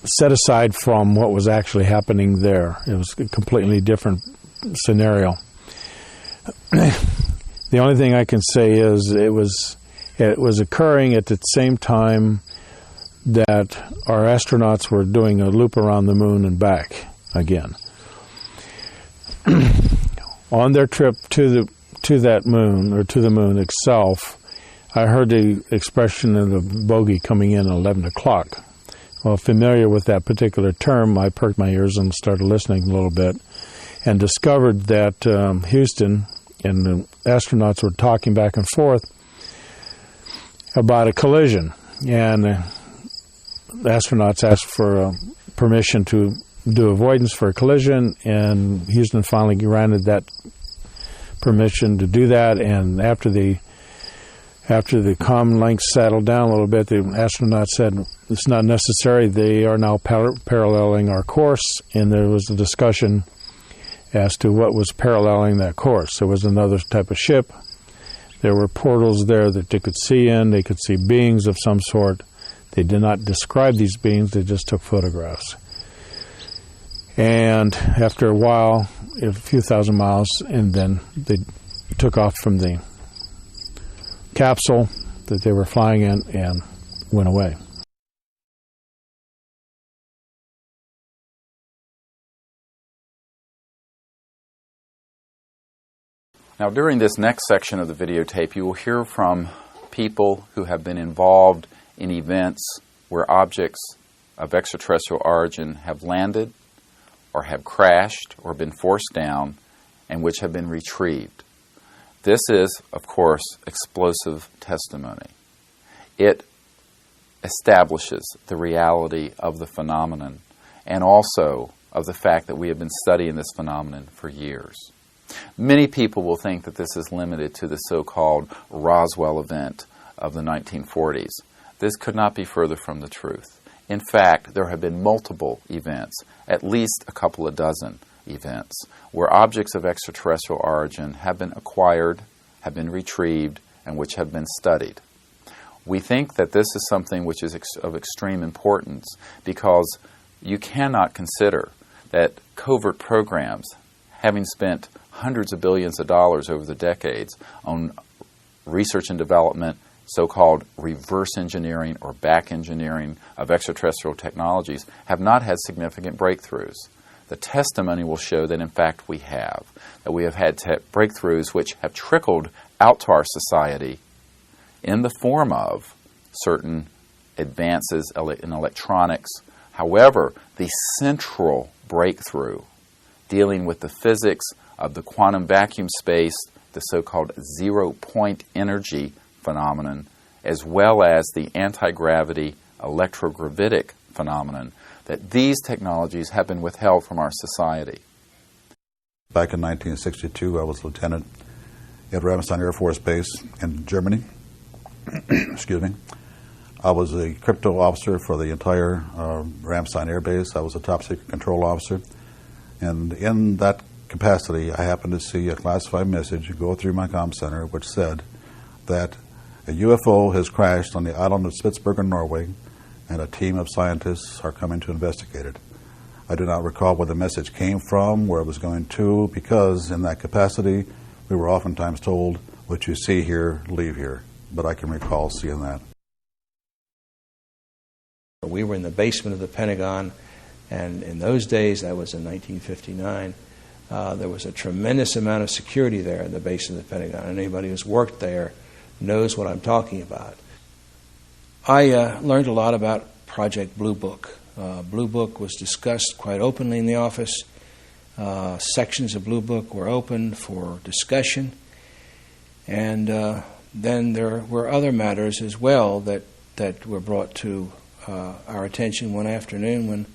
Set aside from what was actually happening there. It was a completely different scenario. The only thing I can say is it was occurring at the same time that our astronauts were doing a loop around the moon and back again. On their trip to to that moon, or to the moon itself, I heard the expression of the bogey coming in at 11 o'clock. Well, familiar with that particular term, I perked my ears and started listening a little bit, and discovered that Houston and the astronauts were talking back and forth about a collision. And the astronauts asked for permission to do avoidance for a collision, and Houston finally granted that permission to do that. And after the comm links settled down a little bit, the astronauts said it's not necessary. They are now paralleling our course, and there was a discussion as to what was paralleling that course. There was another type of ship. There were portals there that they could see in. They could see beings of some sort. They did not describe these beings. They just took photographs. And after a while, a few thousand miles, and then they took off from the capsule that they were flying in and went away. Now, during this next section of the videotape, you will hear from people who have been involved in events where objects of extraterrestrial origin have landed or have crashed or been forced down and which have been retrieved. This is, of course, explosive testimony. It establishes the reality of the phenomenon and also of the fact that we have been studying this phenomenon for years. Many people will think that this is limited to the so-called Roswell event of the 1940s. This could not be further from the truth. In fact, there have been multiple events, at least a couple of dozen events, where objects of extraterrestrial origin have been acquired, have been retrieved, and which have been studied. We think that this is something which is of extreme importance because you cannot consider that covert programs, having spent hundreds of billions of dollars over the decades on research and development, so-called reverse engineering or back engineering of extraterrestrial technologies, have not had significant breakthroughs. The testimony will show that in fact we have. That we have had breakthroughs which have trickled out to our society in the form of certain advances in electronics. However, the central breakthrough dealing with the physics of the quantum vacuum space, the so-called zero-point energy phenomenon, as well as the anti-gravity electrogravitic phenomenon, that these technologies have been withheld from our society. Back in 1962, I was lieutenant at Ramstein Air Force Base in Germany. Excuse me. I was a crypto officer for the entire Ramstein Air Base. I was a top secret control officer. And in that capacity, I happened to see a classified message go through my comm center which said that a UFO has crashed on the island of Spitsbergen, Norway, and a team of scientists are coming to investigate it. I do not recall where the message came from, where it was going to, because in that capacity, we were oftentimes told, what you see here, leave here. But I can recall seeing that. We were in the basement of the Pentagon, and in those days, that was in 1959, there was a tremendous amount of security there in the base of the Pentagon. Anybody who's worked there knows what I'm talking about. I learned a lot about Project Blue Book. Blue Book was discussed quite openly in the office. Sections of Blue Book were opened for discussion. And then there were other matters as well that were brought to our attention one afternoon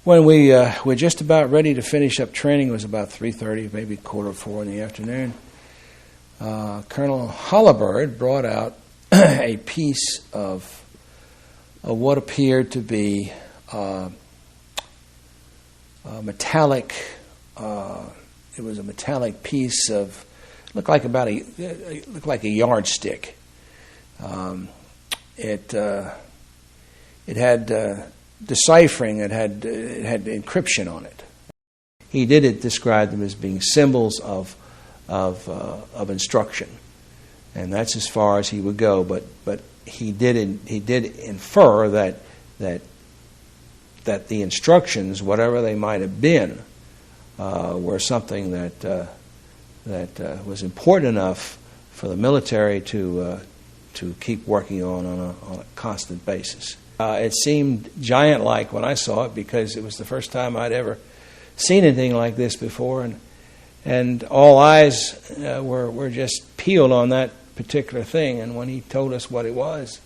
when we were just about ready to finish up training. It was about 3:30, maybe 3:45 in the afternoon. Colonel Hollibird brought out a piece of what appeared to be metallic. It was a metallic piece of looked like a yardstick. It had deciphering. It had encryption on it. He describe them as being symbols of instruction, and that's as far as he would go. But he did infer that the instructions, whatever they might have been, were something that that was important enough for the military to keep working on a constant basis. It seemed giant-like when I saw it because it was the first time I'd ever seen anything like this before, and all eyes were just peeled on that particular thing. And when he told us what it was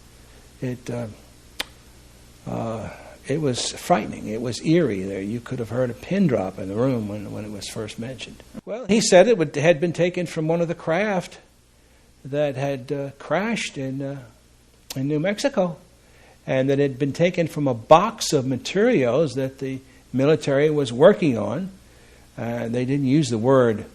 was frightening. It was eerie. There, you could have heard a pin drop in the room when it was first mentioned. Well, he said it had been taken from one of the craft that had crashed in New Mexico, and that it had been taken from a box of materials that the military was working on. They didn't use the word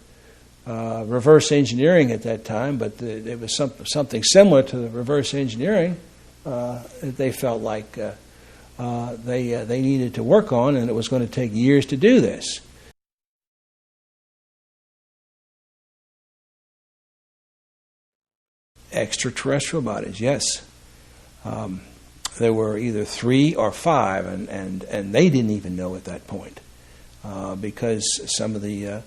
reverse engineering at that time, but it was something similar to the reverse engineering that they felt like they needed to work on, and it was going to take years to do this. Extraterrestrial bodies, yes. There were either 3 or 5, and they didn't even know at that point, because some of the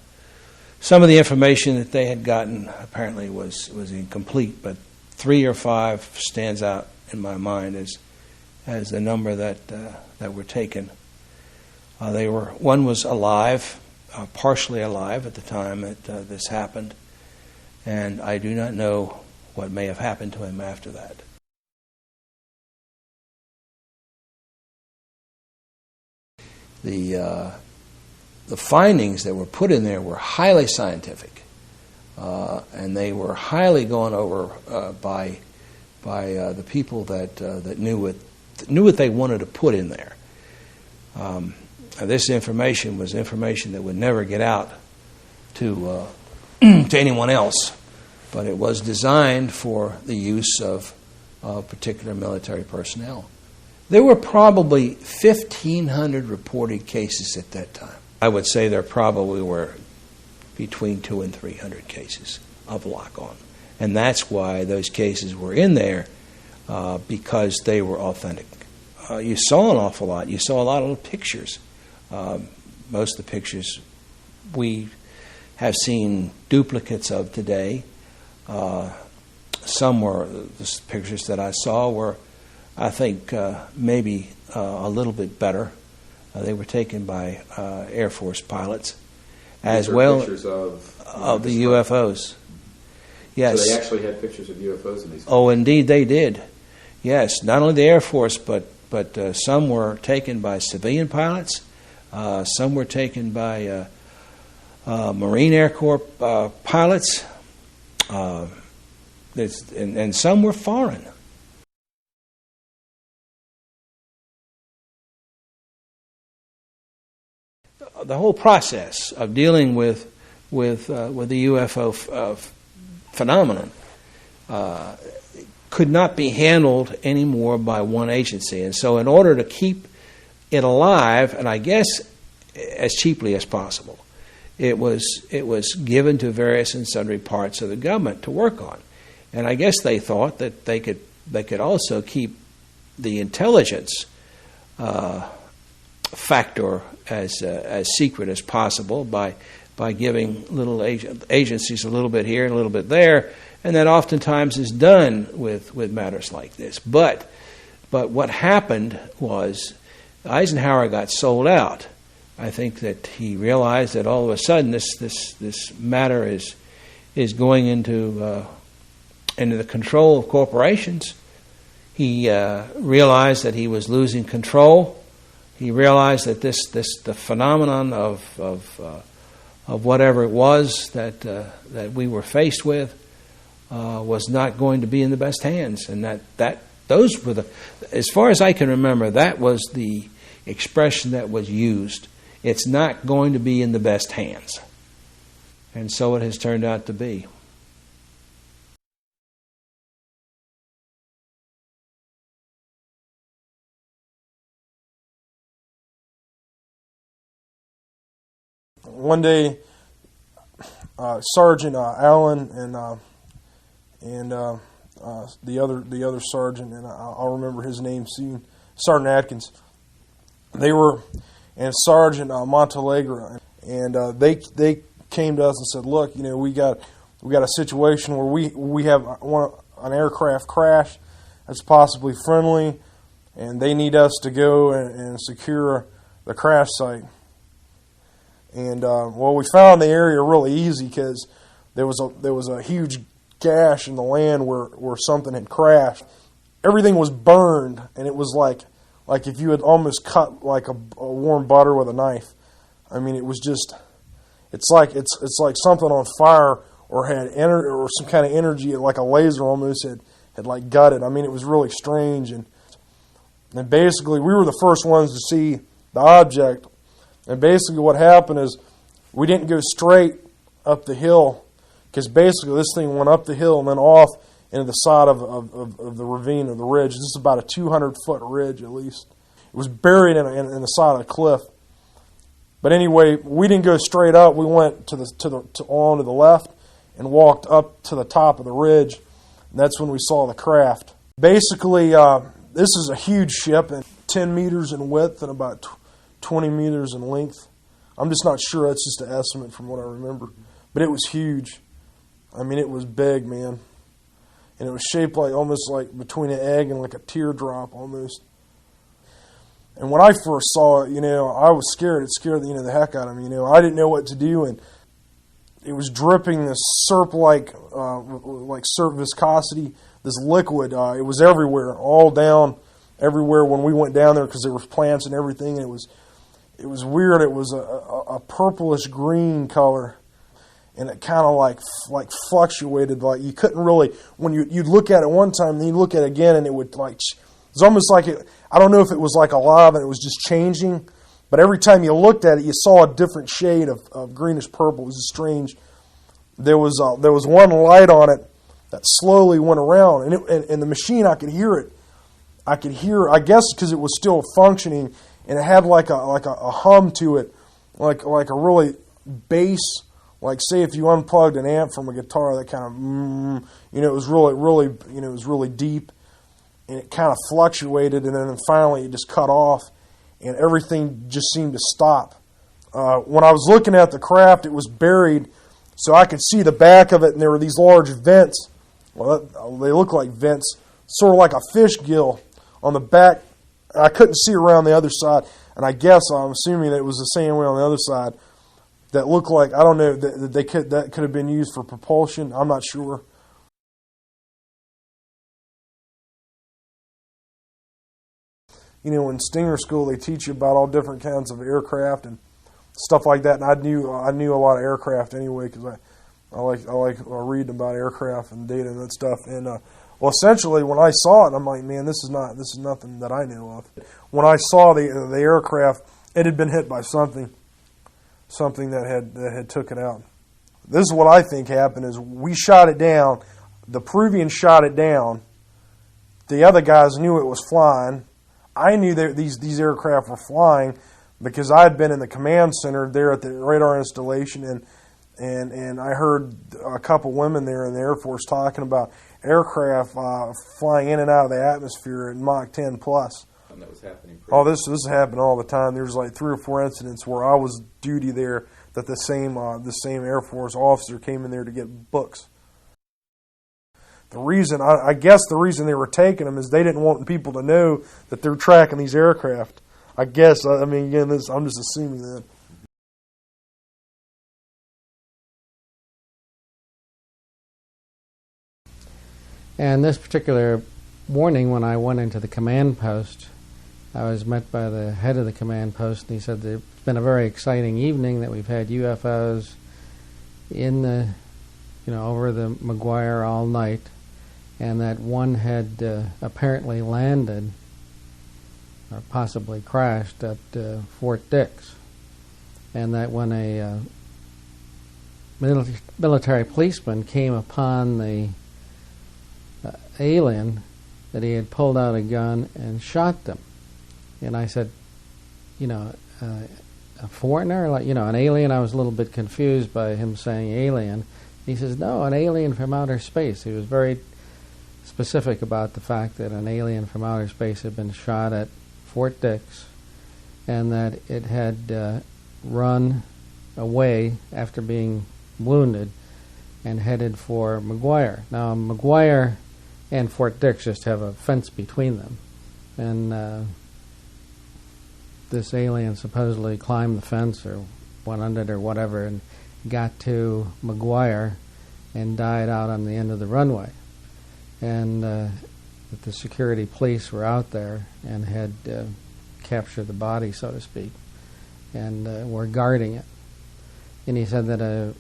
information that they had gotten apparently was incomplete. But 3 or 5 stands out in my mind as the number that were taken. One was alive, partially alive at the time that this happened, and I do not know what may have happened to him after that. The findings that were put in there were highly scientific, and they were highly gone over by the people that knew what they wanted to put in there. This information was information that would never get out to to anyone else, but it was designed for the use of particular military personnel. There were probably 1,500 reported cases at that time. I would say there probably were between 200 and 300 cases of lock-on. And that's why those cases were in there, because they were authentic. You saw an awful lot. You saw a lot of pictures. Most of the pictures we have seen duplicates of today. Some were, the pictures that I saw were, I think, maybe a little bit better. They were taken by Air Force pilots, as well pictures of the UFOs. Yes. So they actually had pictures of UFOs in these. Oh, indeed, they did. Yes, not only the Air Force, but some were taken by civilian pilots. Some were taken by Marine Air Corps pilots, and some were foreign. The whole process of dealing with the UFO phenomenon could not be handled anymore by one agency, and so in order to keep it alive, and I guess as cheaply as possible, it was given to various and sundry parts of the government to work on, and I guess they thought that they could also keep the intelligence factor as secret as possible by giving little agencies a little bit here and a little bit there, and that oftentimes is done with matters like this. But what happened was Eisenhower got sold out. I think that he realized that all of a sudden this matter is going into the control of corporations. He realized that he was losing control. He realized that the phenomenon of whatever it was that we were faced with was not going to be in the best hands, and that those were as far as I can remember, that was the expression that was used. It's not going to be in the best hands, and so it has turned out to be. One day, Sergeant Allen and the other sergeant, and I'll remember his name soon, Sergeant Atkins. They were, and Sergeant Montalegre, and they came to us and said, "Look, we got a situation where we have an aircraft crash that's possibly friendly, and they need us to go and secure the crash site." And we found the area really easy because there was a huge gash in the land where something had crashed. Everything was burned, and it was like if you had almost cut like a warm butter with a knife. I mean, it was just it's like something on fire or had or some kind of energy, like a laser almost had like gutted. I mean, it was really strange, and basically we were the first ones to see the object. And basically what happened is we didn't go straight up the hill, because basically this thing went up the hill and then off into the side of the ravine or the ridge. This is about a 200-foot ridge at least. It was buried in the side of the cliff. But anyway, we didn't go straight up. We went on to the left and walked up to the top of the ridge. And that's when we saw the craft. Basically, this is a huge ship, and 10 meters in width and about 20 meters in length. I'm just not sure. That's just an estimate from what I remember. But it was huge. I mean, it was big, man. And it was shaped almost like between an egg and like a teardrop almost. And when I first saw it, I was scared. It scared the heck out of me. I didn't know what to do, and it was dripping this syrup-like syrup viscosity, this liquid. It was everywhere, all down everywhere when we went down there, because there was plants and everything. And it was weird. It was a purplish green color, and it kind of like fluctuated. Like you couldn't really, when you'd look at it one time, then you'd look at it again, and it would it's almost like it. I don't know if it was like alive and it was just changing, but every time you looked at it, you saw a different shade of greenish purple. It was strange. There was one light on it that slowly went around, and the machine, I could hear it. I guess because it was still functioning, and it had like a hum to it, like a really bass, like say if you unplugged an amp from a guitar, that kind of it was really it was really deep. And it kind of fluctuated, and then finally it just cut off, and everything just seemed to stop. When I was looking at the craft, it was buried, so I could see the back of it, and there were these large vents. Well, they look like vents, sort of like a fish gill on the back. I couldn't see around the other side, and I'm assuming that it was the same way on the other side. That looked like, I don't know, that could have been used for propulsion. I'm not sure. In Stinger School, they teach you about all different kinds of aircraft and stuff like that. And I knew a lot of aircraft anyway, because I like reading about aircraft and data and that stuff. And essentially, when I saw it, I'm like, man, this is nothing that I know of. When I saw the aircraft, it had been hit by something that had took it out. This is what I think happened: is we shot it down. The Peruvians shot it down. The other guys knew it was flying. I knew that these aircraft were flying because I had been in the command center there at the radar installation, and I heard a couple women there in the Air Force talking about aircraft flying in and out of the atmosphere at Mach 10 plus. And that was happening. This happened all the time. There's like 3 or 4 incidents where I was duty there that the same Air Force officer came in there to get books. I guess the reason they were taking them is they didn't want people to know that they're tracking these aircraft. I guess. I mean, again, I'm just assuming that. And this particular morning, when I went into the command post, I was met by the head of the command post, and he said it's been a very exciting evening, that we've had UFOs in the, over the McGuire all night, and that one had apparently landed or possibly crashed at Fort Dix, and that when a military policeman came upon the alien, that he had pulled out a gun and shot them. And I said, a foreigner, an alien? I was a little bit confused by him saying alien. He says, no, an alien from outer space. He was very specific about the fact that an alien from outer space had been shot at Fort Dix, and that it had run away after being wounded and headed for McGuire. Now, McGuire and Fort Dix just have a fence between them. And this alien supposedly climbed the fence or went under it or whatever and got to McGuire and died out on the end of the runway. And the security police were out there and had captured the body, so to speak, and were guarding it. And he said that a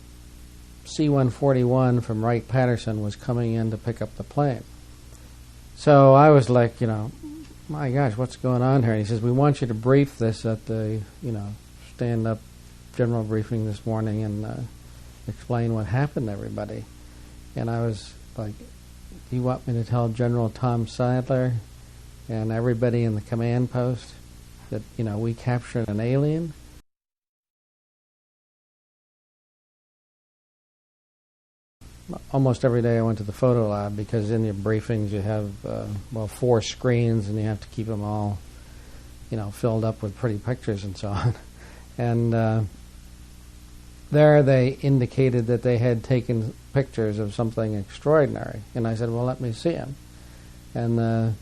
C-141 from Wright-Patterson was coming in to pick up the plane. So I was like, my gosh, what's going on here? And he says, we want you to brief this at the, stand-up general briefing this morning and explain what happened to everybody. And I was like, do you want me to tell General Tom Sadler and everybody in the command post that, we captured an alien? Almost every day I went to the photo lab because in your briefings you have, 4 screens and you have to keep them all, filled up with pretty pictures and so on. And there they indicated that they had taken pictures of something extraordinary. And I said, well, let me see them. And the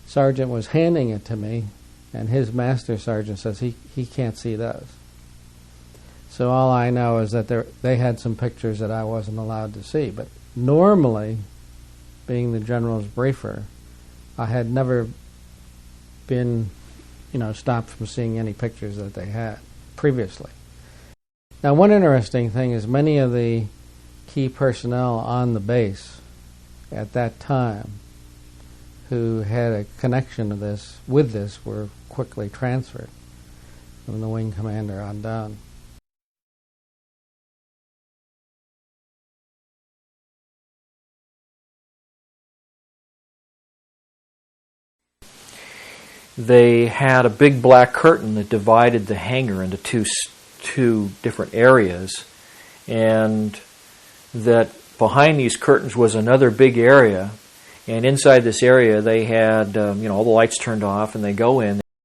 sergeant was handing it to me, and his master sergeant says he can't see those. So all I know is that they had some pictures that I wasn't allowed to see. But normally, being the general's briefer, I had never been, stopped from seeing any pictures that they had previously. Now, one interesting thing is many of the key personnel on the base at that time who had a connection to this, with this, were quickly transferred from the wing commander on down. They had a big black curtain that divided the hangar into two different areas, and that behind these curtains was another big area, and inside this area they had all the lights turned off, and they go in.